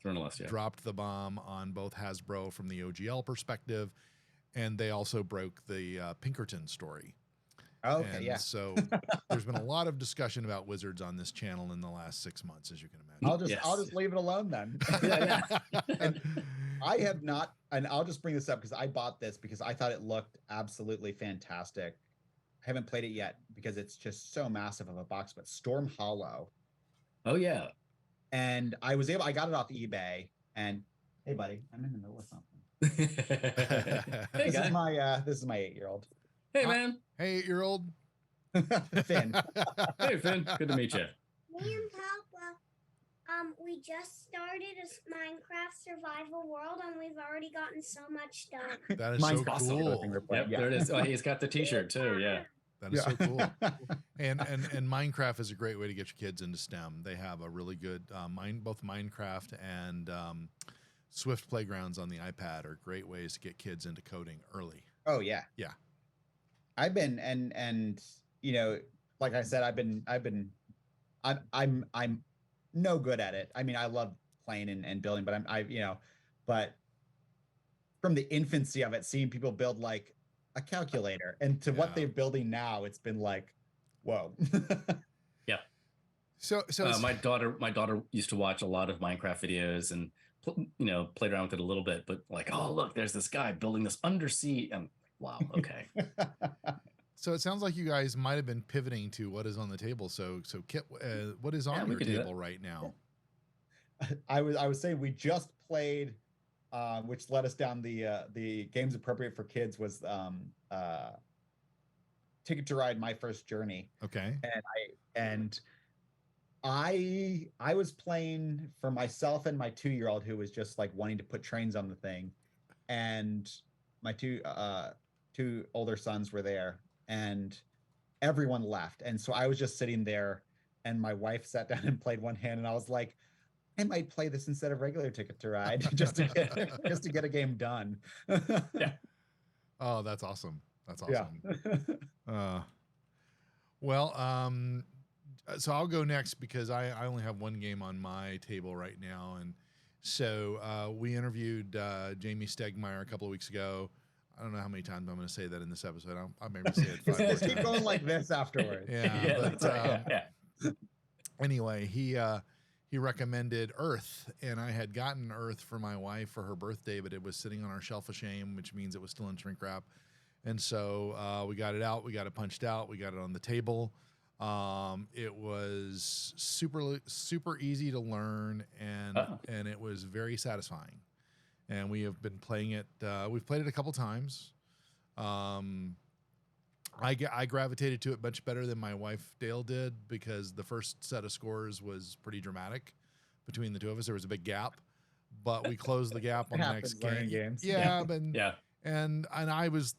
dropped the bomb on both Hasbro from the OGL perspective, and they also broke the Pinkerton story. So there's been a lot of discussion about Wizards on this channel in the last 6 months, as you can imagine. I'll just leave it alone then. And I have not, and I'll just bring this up because I bought this because I thought it looked absolutely fantastic. I haven't played it yet because it's just so massive of a box, but Storm Hollow. Oh yeah. And I got it off eBay, and hey buddy, I'm in the middle of something. Hey, this is my 8-year-old. Hey man. Hey 8-year-old. Finn. Hey Finn, good to meet you. Me and Papa, we just started a Minecraft survival world, and we've already gotten so much done. That is so cool. Yep, there it is. Oh, he's got the T-shirt too. Yeah. That is so cool. And Minecraft is a great way to get your kids into STEM. They have a really good both Minecraft and Swift Playgrounds on the iPad are great ways to get kids into coding early. Oh yeah. Yeah. I've been and like I said, I'm no good at it. I mean, I love playing and building, but but from the infancy of it, seeing people build like a calculator and to what they're building now, it's been like, whoa. Yeah. So my daughter used to watch a lot of Minecraft videos and played around with it a little bit, but like, oh look, there's this guy building this undersea. Wow. Okay. So it sounds like you guys might have been pivoting to what is on the table. So Kit, what is on your table right now? I was saying we just played, which led us down the games appropriate for kids was Ticket to Ride My First Journey. Okay. And I was playing for myself and my 2-year-old who was just like wanting to put trains on the thing, and my two older sons were there, and everyone left. And so I was just sitting there, and my wife sat down and played one hand, and I was like, I might play this instead of regular Ticket to Ride just to get a game done. Yeah. Oh, that's awesome. That's awesome. Yeah. So I'll go next because I only have one game on my table right now. And so we interviewed Jamie Stegmaier a couple of weeks ago. I don't know how many times I'm going to say that in this episode. I'll maybe say it 5 Just keep going like this afterwards. Anyway, he recommended Earth, and I had gotten Earth for my wife for her birthday, but it was sitting on our shelf of shame, which means it was still in shrink wrap. And so we got it out, we got it punched out, we got it on the table. It was super easy to learn, and it was very satisfying. And we have been playing it. We've played it a couple times. I gravitated to it much better than my wife Dale did because the first set of scores was pretty dramatic between the two of us. There was a big gap, but we closed the gap on the next game. Games. And I was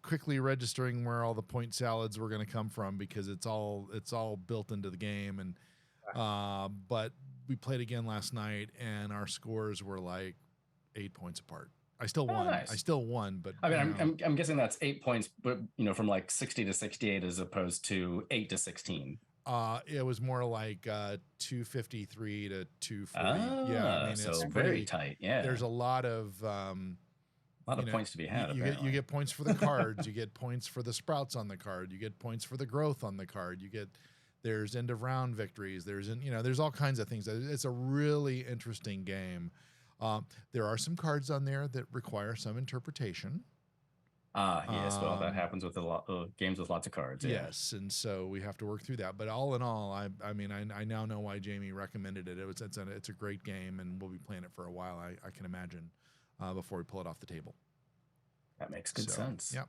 quickly registering where all the point salads were going to come from because it's all built into the game. And but we played again last night, and our scores were like 8 points apart. I still won. Nice. I still won, but I mean, I'm guessing that's 8 points, but from like 60 to 68 as opposed to 8 to 16. It was more like 253 to 240. Yeah, I mean, so it's very pretty tight. Yeah, There's a lot of points to be had. You get points for the cards. You get points for the sprouts on the card. You get points for the growth on the card. There's end of round victories. There's all kinds of things. It's a really interesting game. There are some cards on there that require some interpretation. Yes. Well, that happens with a lot of games with lots of cards. Yeah. Yes, and so we have to work through that. But all in all, I mean, I now know why Jamie recommended it. It's a great game, and we'll be playing it for a while. I can imagine before we pull it off the table. That makes good sense. Yeah.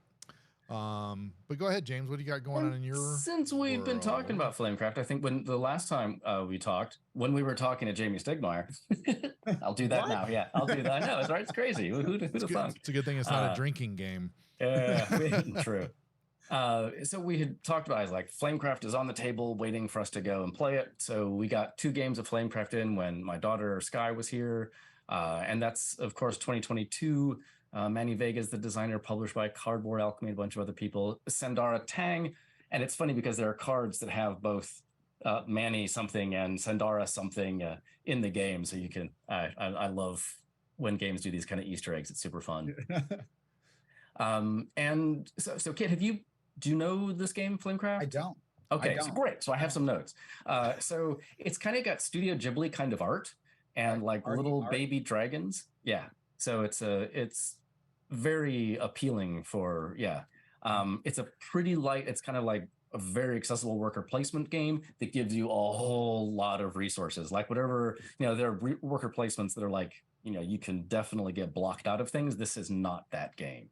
But go ahead, James. What do you got going on in your? Since we've been talking about Flamecraft, I think when the last time we talked, when we were talking to Jamie Stegmeyer, I'll do that now. Yeah, I'll do that. I know, it's right. It's crazy. Who'd have thunk? It's a good thing it's not a drinking game. True. So we had talked about it as like Flamecraft is on the table waiting for us to go and play it. So we got 2 games of Flamecraft in when my daughter Sky was here. And that's, of course, 2022. Manny Vega is the designer, published by Cardboard Alchemy, a bunch of other people. Sandara Tang. And it's funny because there are cards that have both Manny something and Sandara something in the game. So you can, I love when games do these kind of Easter eggs. It's super fun. And so Kit, do you know this game, Flamecraft? I don't. Okay, so great. So I have some notes. So it's kind of got Studio Ghibli kind of art and like little baby dragons. Yeah. So it's very appealing for, it's a pretty light, it's kind of like a very accessible worker placement game that gives you a whole lot of resources. Like whatever, there are worker placements that are like, you can definitely get blocked out of things. This is not that game.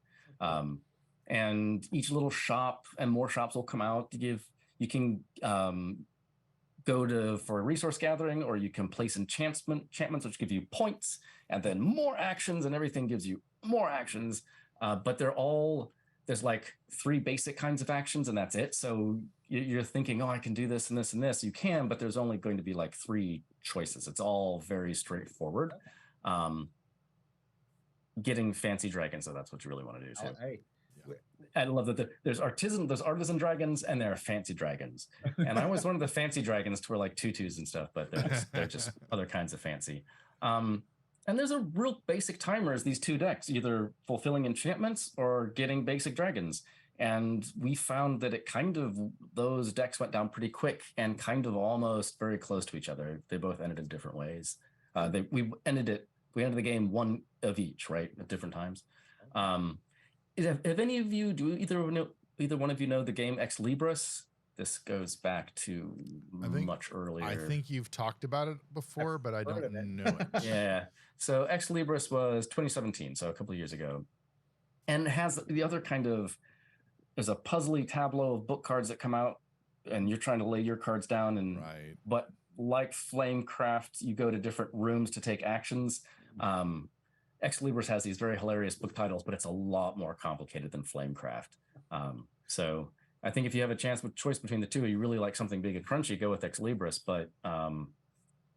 And each little shop and more shops will come out to give, you can go for a resource gathering, or you can place enchantments, which give you points, and then more actions, and everything gives you more actions. But there's like 3 basic kinds of actions, and that's it. So you're thinking, I can do this and this and this. You can, but there's only going to be like 3 choices. It's all very straightforward. Getting fancy dragons, so that's what you really want to do too. Hey. I love that there's artisan dragons, and there are fancy dragons. And I always wanted the fancy dragons to wear like tutus and stuff, but they're just other kinds of fancy. And there's a real basic timer as these 2 decks, either fulfilling enchantments or getting basic dragons. And we found that those decks went down pretty quick and kind of almost very close to each other. They both ended in different ways. We ended the game 1 of each, right, at different times. Have any of you, either one of you know the game Ex Libris? This goes back to much earlier. I think you've talked about it before, but I don't know it. Yeah. So Ex Libris was 2017, so a couple of years ago. And it has the other there's a puzzly tableau of book cards that come out, and you're trying to lay your cards down. But like Flamecraft, you go to different rooms to take actions. Ex Libris has these very hilarious book titles, but it's a lot more complicated than Flamecraft. So I think if you have a choice between the 2, you really like something big and crunchy, go with Ex Libris. But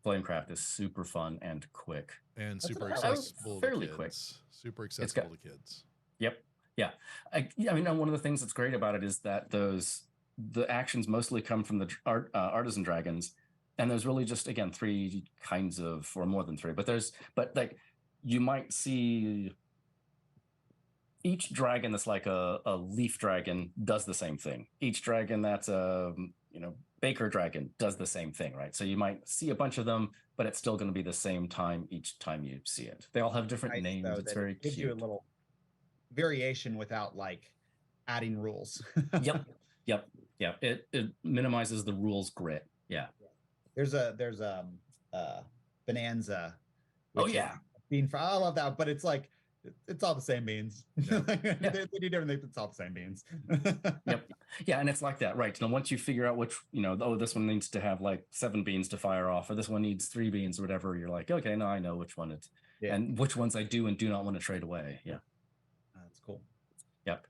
Flamecraft is super fun and quick. And super accessible to kids. Quick. Super accessible to kids. Yep. Yeah. I mean, one of the things that's great about it is that the actions mostly come from the artisan dragons. And there's really just, again, 3 kinds of, or more than 3, but you might see each dragon that's like a leaf dragon does the same thing. Each dragon that's a baker dragon does the same thing, right? So you might see a bunch of them, but it's still going to be the same time each time you see it. They all have different names. It's very cute. Gives you a little variation without like adding rules. Yep. It minimizes the rules grit. Yeah. There's a Bonanza. Oh yeah. Bean fry. I love that, but it's like it's all the same beans. Yeah. They do different things, but it's all the same beans. Yep. Yeah, and it's like that, right? Now, once you figure out which, this one needs to have like 7 beans to fire off, or this one needs 3 beans or whatever, you're like, okay, now I know which one it's, and which ones I do and do not want to trade away. Yeah. That's cool. Yep.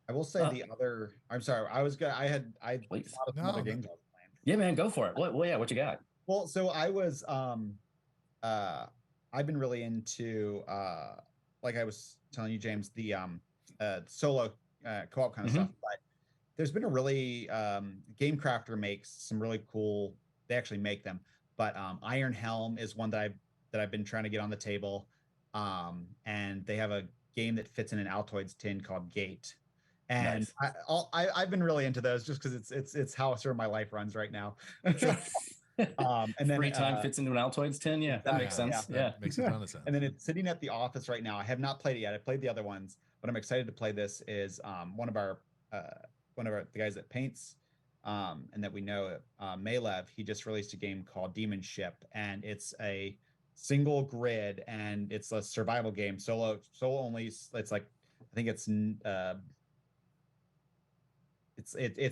I will say the other. I'm sorry. I thought of some other games I was playing. Yeah, man, go for it. What you got? Well, so I was I've been really into like I was telling you, James, the solo co-op kind of stuff. But there's been a really Game Crafter makes some really cool. They actually make them, but Iron Helm is one that I've been trying to get on the table, and they have a game that fits in an Altoids tin called Gate. And Nice. I've been really into those just because it's how sort of my life runs right now. Sure. And then Free time fits into an Altoids tin. Yeah, that makes sense. Yeah. Makes a ton of sense. And then it's sitting at the office right now. I have not played it yet. I played the other ones, but I'm excited to play this. Is one of the guys that paints, and that we know, Malev. He just released a game called Demon Ship, and it's a single grid, and it's a survival game, solo only. It's like, I think it's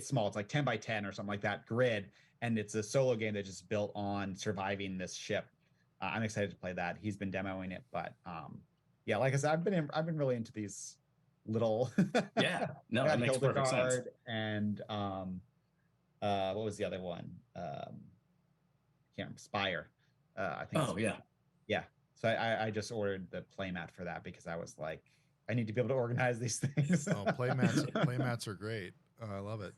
small. It's like 10 by 10 or something like that grid, and it's a solo game that just built on surviving this ship. I'm excited to play that. He's been demoing it, but yeah, like I said, I've bbeen really into these little. Yeah, no, that makes perfect sense. And what was the other one? Can't remember. Spire. I think. Oh yeah. Yeah. So I just ordered the playmat for that because I was like, I need to be able to organize these things. Oh, playmats are great. I love it.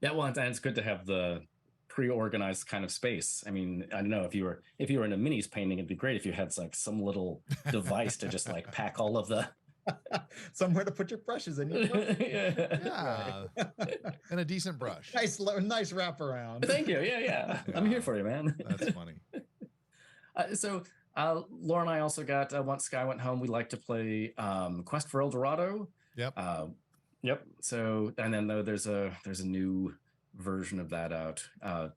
Yeah, well, and it's good to have the pre-organized kind of space. I mean, I don't know, if you were in a minis painting, it'd be great if you had like some little device to just like pack all of the somewhere to put your brushes in. Yeah. And a decent brush. Nice wraparound. Thank you. Yeah. I'm here for you, man. That's funny. So Laura and I also got, once Sky went home, we like to play Quest for El Dorado. Yep. Yep. So, and then though there's a new version of that out,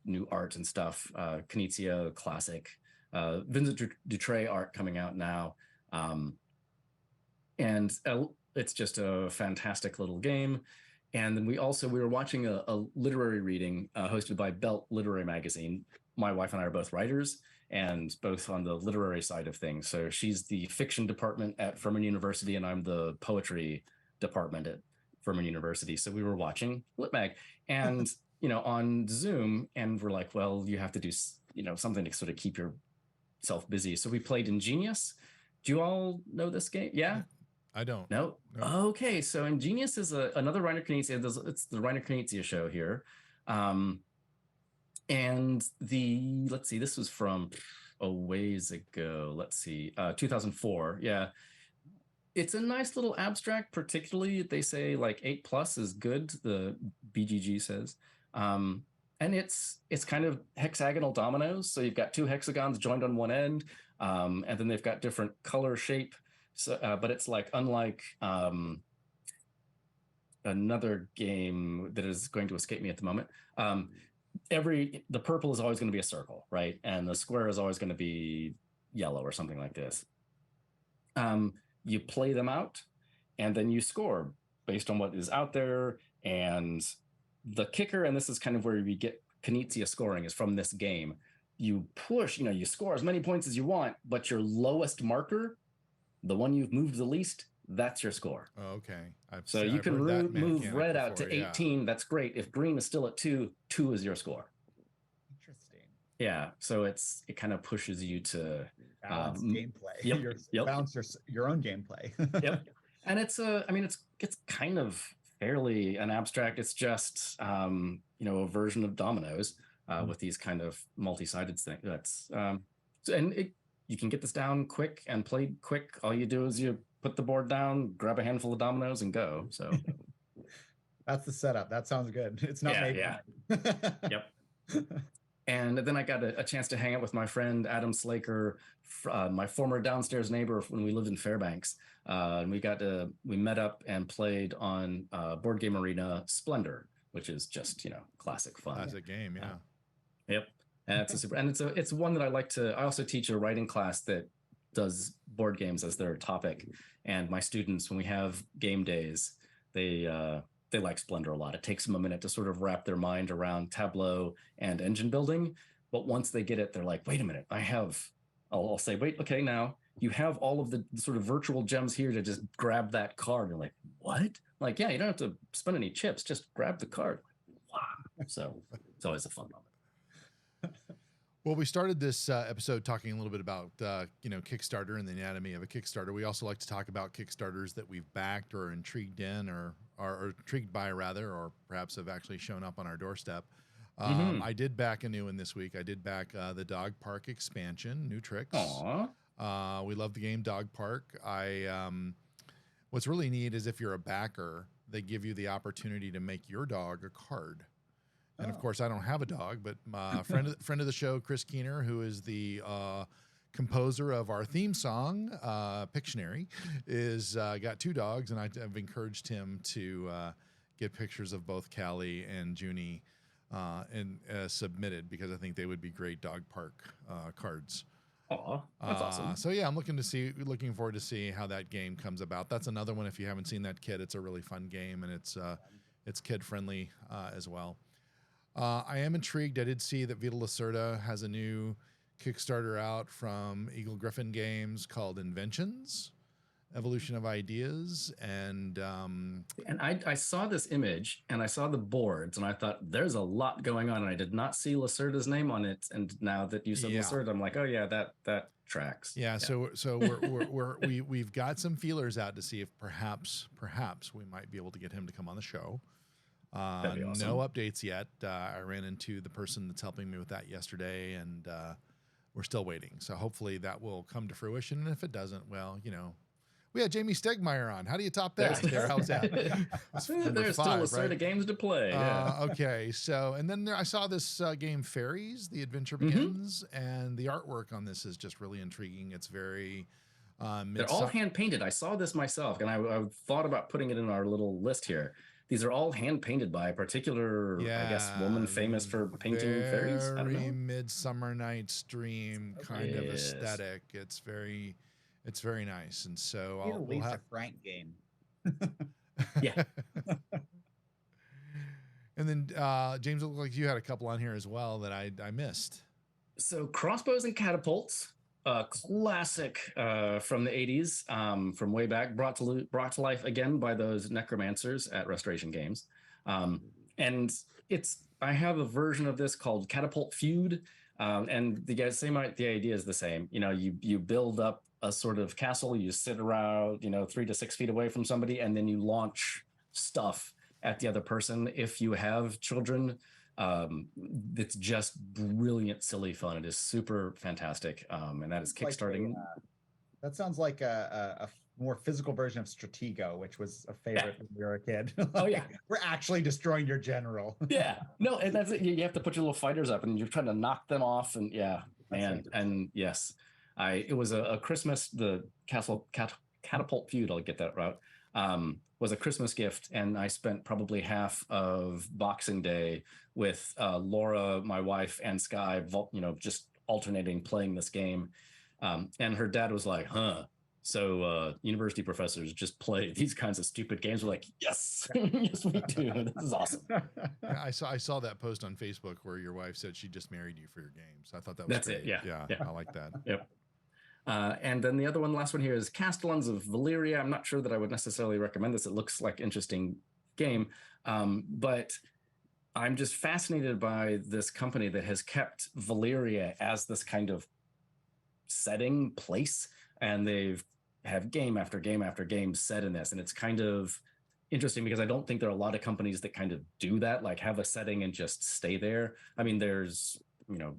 new art and stuff. Knizia classic, Vincent Dutray art coming out now, and it's just a fantastic little game. And then we were watching a literary reading hosted by Belt Literary Magazine. My wife and I are both writers, and both on the literary side of things. So she's the fiction department at Furman University, and I'm the poetry department at Furman University. So we were watching LitMag, and on Zoom, and we're like, well, you have to do something to sort of keep yourself busy. So we played Ingenious. Do you all know this game? Yeah. I don't. No. Okay, so Ingenious is another Reiner Knizia. It's the Reiner Knizia show here, and let's see, this was from a ways ago. Let's see, 2004. Yeah. It's a nice little abstract, particularly they say like 8+ is good, the BGG says. And it's kind of hexagonal dominoes. So you've got two hexagons joined on one end, and then they've got different color shape. So, but it's like, unlike another game that is going to escape me at the moment, the purple is always going to be a circle, right? And the square is always going to be yellow or something like this. You play them out, and then you score based on what is out there. And the kicker, and this is kind of where we get Knizia scoring, is from this game. You push, you score as many points as you want, but your lowest marker, the one you've moved the least, that's your score. Oh, okay. You can move red out to 18. Yeah. That's great. If green is still at 2 is your score. Interesting. Yeah. So it kind of pushes you to balance gameplay. Yep. Balance your own gameplay. Yep. And it's kind of fairly an abstract. It's just a version of dominoes with these kind of multi-sided things. That's you can get this down quick and played quick. All you do is you put the board down, grab a handful of dominoes, and go. So that's the setup. That sounds good. It's not Yep. And then I got a chance to hang out with my friend Adam Slaker, my former downstairs neighbor when we lived in Fairbanks. And we met up and played on Board Game Arena Splendor, which is just classic fun. Classic game, yeah. Yep. And it's one that I like to. I also teach a writing class that does board games as their topic. And my students, when we have game days, they like Splendor a lot. It takes them a minute to sort of wrap their mind around tableau and engine building. But once they get it, they're like, wait a minute, I'll say, wait, okay, now you have all of the sort of virtual gems here to just grab that card. You're like, what? Like, yeah, you don't have to spend any chips, just grab the card. Wow. So it's always a fun moment. Well, we started this episode talking a little bit about Kickstarter and the anatomy of a Kickstarter. We also like to talk about Kickstarters that we've backed or intrigued in or or intrigued by rather, or perhaps have actually shown up on our doorstep. Mhm. I did back a new one this week. I did back the Dog Park expansion, New Tricks. Aw. We love the game Dog Park. What's really neat is if you're a backer, they give you the opportunity to make your dog a card. And of course, I don't have a dog, but my friend of the show, Chris Keener, who is the composer of our theme song, Pictionary, is got 2 dogs, and I've encouraged him to get pictures of both Callie and Junie and submitted, because I think they would be great Dog Park cards. Aw, that's awesome. So yeah, I'm looking forward to see how that game comes about. That's another one. If you haven't seen that, kid, it's a really fun game, and it's kid friendly as well. I am intrigued. I did see that Vita Lacerda has a new Kickstarter out from Eagle Griffin Games called Inventions, Evolution of Ideas, and I saw this image and I saw the boards and I thought there's a lot going on, and I did not see Lacerda's name on it. And now that you said Lacerda, I'm like, oh yeah, that tracks. Yeah. So we've got some feelers out to see if perhaps we might be able to get him to come on the show. That'd be awesome. No updates yet. I ran into the person that's helping me with that yesterday, and we're still waiting. So hopefully that will come to fruition. And if it doesn't, well, we had Jamie Stegmeyer on. How do you top that? How's that? There's still Lacerda games to play. Yeah. Okay. So, and then I saw this game Fairies, The Adventure Begins, and the artwork on this is just really intriguing. It's very they're all hand painted. I saw this myself, and I thought about putting it in our little list here. These are all hand painted by a particular, I guess, woman famous for painting fairies. I don't know. Very Midsummer Night's Dream kind of aesthetic. It's very nice, and so we'll have a Frank game. Yeah. And then James, it looked like you had a couple on here as well that I missed. So Crossbows and Catapults. Classic from the 80s, from way back, brought to life again by those necromancers at Restoration Games. And I have a version of this called Catapult Feud, and the idea is the same. You build up a sort of castle, you sit around 3 to 6 feet away from somebody, and then you launch stuff at the other person. If you have children, it's just brilliant, silly fun. It is super fantastic, and that is kickstarting. That sounds like a more physical version of Stratego, which was a favorite when we were a kid. Oh yeah, we're actually destroying your general. Yeah, no, and that's it. You have to put your little fighters up, and you're trying to knock them off. And and yes, it was a Christmas. The Catapult Feud, I'll get that right. Was a Christmas gift, and I spent probably half of Boxing Day with Laura, my wife, and Sky, just alternating playing this game. And her dad was like, so university professors just play these kinds of stupid games. We're like, yes, yes, we do. This is awesome. I saw that post on Facebook where your wife said she just married you for your games. I thought that was That's great. it. Yeah. I like that. Yep. And then the last one here is Castellans of Valyria. I'm not sure that I would necessarily recommend this. It looks like an interesting game, but I'm just fascinated by this company that has kept Valyria as this kind of setting place, and they've have game after game after game set in this, and it's kind of interesting because I don't think there are a lot of companies that kind of do that, like have a setting and just stay there. I mean, there's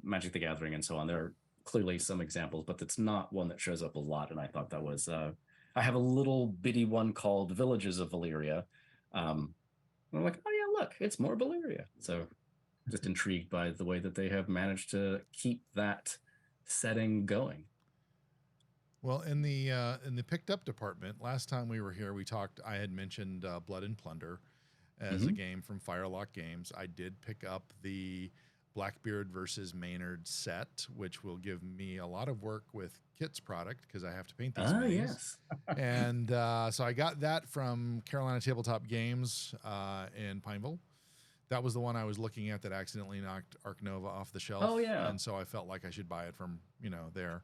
Magic the Gathering and so on. There are clearly some examples, but it's not one that shows up a lot. And I thought that was, I have a little bitty one called Villages of Valyria. I'm like, oh yeah, look, it's more Valyria. So just intrigued by the way that they have managed to keep that setting going. Well, in the picked up department, last time we were here, I had mentioned Blood and Plunder as a game from Firelock Games. I did pick up the Blackbeard versus Maynard set, which will give me a lot of work with Kit's product because I have to paint these minis. Yes. And so I got that from Carolina Tabletop Games in Pineville. That was the one I was looking at that accidentally knocked Ark Nova off the shelf. Oh, yeah. And so I felt like I should buy it from, there.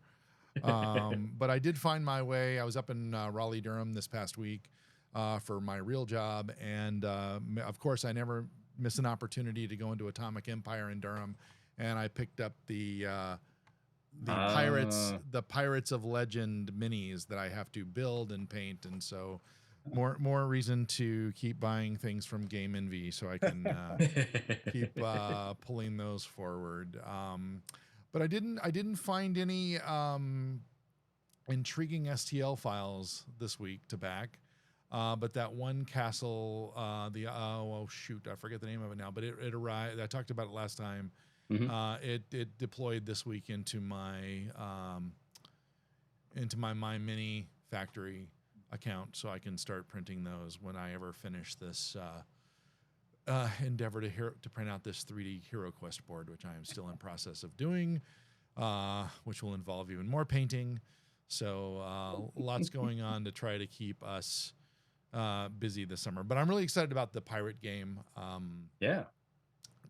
But I did find my way. I was up in Raleigh-Durham this past week for my real job. And of course, I never miss an opportunity to go into Atomic Empire in Durham, and I picked up the Pirates of Legend minis that I have to build and paint, and so more reason to keep buying things from Game Envy so I can keep pulling those forward. But I didn't find any intriguing STL files this week to back. But that one castle, I forget the name of it now, but it arrived. I talked about it last time. It deployed this week into my My Mini factory account, so I can start printing those when I ever finish this endeavor to print out this 3D Hero Quest board, which I am still in process of doing, which will involve even more painting. So lots going on to try to keep us busy this summer. But I'm really excited about the pirate game.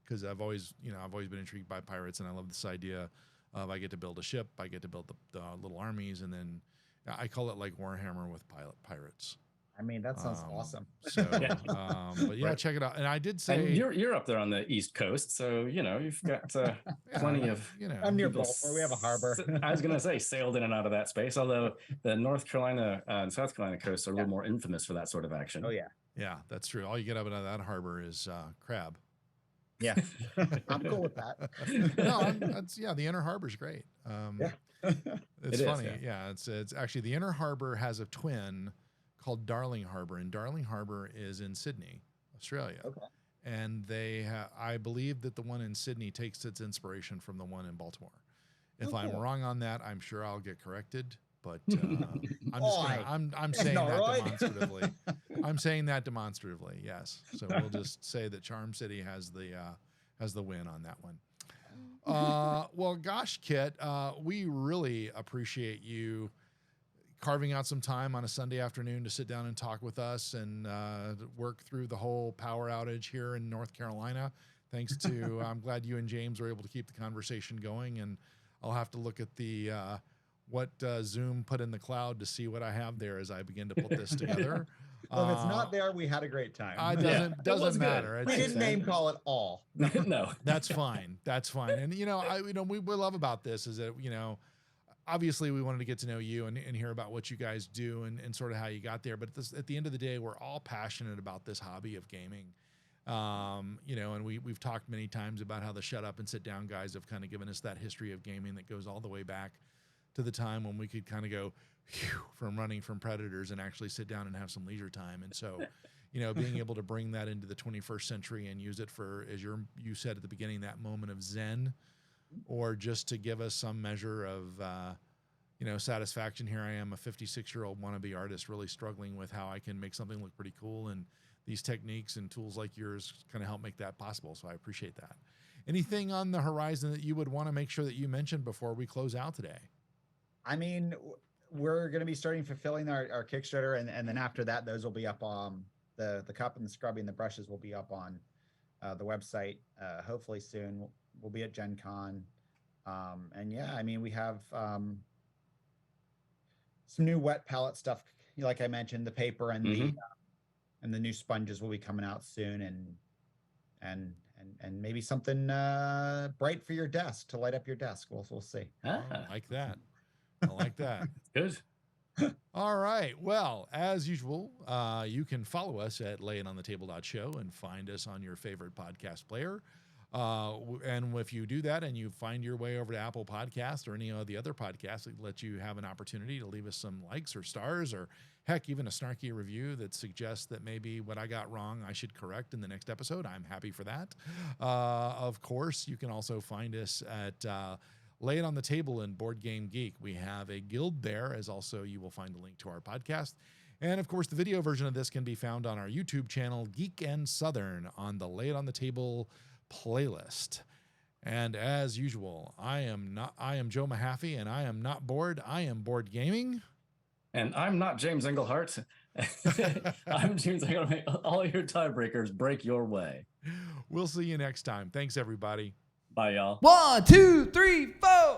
Because I've always been intrigued by pirates, and I love this idea of I get to build a ship, I get to build the little armies, and then I call it like Warhammer with pirates. I mean, that sounds awesome. So, but yeah, check it out. And I did say, and you're up there on the East Coast, so you've got plenty of. I'm near Baltimore. We have a harbor. I was going to say sailed in and out of that space. Although the North Carolina and South Carolina coasts are a little more infamous for that sort of action. Oh yeah, yeah, that's true. All you get up out of that harbor is crab. Yeah, I'm cool with that. No, the Inner Harbor's great. It's funny. Yeah, it's actually the Inner Harbor has a twin called Darling Harbor, and Darling Harbor is in Sydney, Australia. Okay. And I believe that the one in Sydney takes its inspiration from the one in Baltimore. If I'm wrong on that, I'm sure I'll get corrected. But I'm saying that demonstratively. I'm saying that demonstratively. Yes. So we'll just say that Charm City has the win on that one. Well, gosh, Kit, we really appreciate you carving out some time on a Sunday afternoon to sit down and talk with us and work through the whole power outage here in North Carolina. Thanks to, I'm glad you and James were able to keep the conversation going, and I'll have to look at the what Zoom put in the cloud to see what I have there as I begin to put this together. Well, if it's not there, we had a great time. Doesn't matter. We didn't name call it all. No, that's fine. That's fine. And we love about this is that obviously we wanted to get to know you and hear about what you guys do and sort of how you got there. But at the end of the day, we're all passionate about this hobby of gaming. And we've talked many times about how the shut up and sit down guys have kind of given us that history of gaming that goes all the way back to the time when we could kind of go from running from predators and actually sit down and have some leisure time. And so, being able to bring that into the 21st century and use it for, as you said at the beginning, that moment of zen, or just to give us some measure of, satisfaction. Here I am, a 56-year-old wannabe artist, really struggling with how I can make something look pretty cool. And these techniques and tools like yours kind of help make that possible. So I appreciate that. Anything on the horizon that you would want to make sure that you mentioned before we close out today? I mean, we're going to be starting fulfilling our Kickstarter, and then after that, those will be up on the cup and the scrubby and the brushes will be up on the website. Hopefully soon. We'll be at Gen Con. We have some new wet palette stuff. Like I mentioned, the paper and the new sponges will be coming out soon, and maybe something bright for your desk to light up your desk. We'll see. I like that. I like that. Good. All right. Well, as usual, you can follow us at layitonthetable.show and find us on your favorite podcast player. And if you do that and you find your way over to Apple Podcasts or any of the other podcasts, it lets you have an opportunity to leave us some likes or stars, or heck, even a snarky review that suggests that maybe what I got wrong I should correct in the next episode. I'm happy for that. Of course, you can also find us at Lay It on the Table in Board Game Geek. We have a guild there, as also you will find a link to our podcast. And of course, the video version of this can be found on our YouTube channel, Geek and Southern, on the Lay It on the Table playlist. And as usual, I am Joe Mahaffey, and I am not bored. I am board gaming. And I'm not James Englehart. I'm James Englehart. All your tiebreakers break your way. We'll see you next time. Thanks, everybody. Bye, y'all. 1, 2, 3, 4.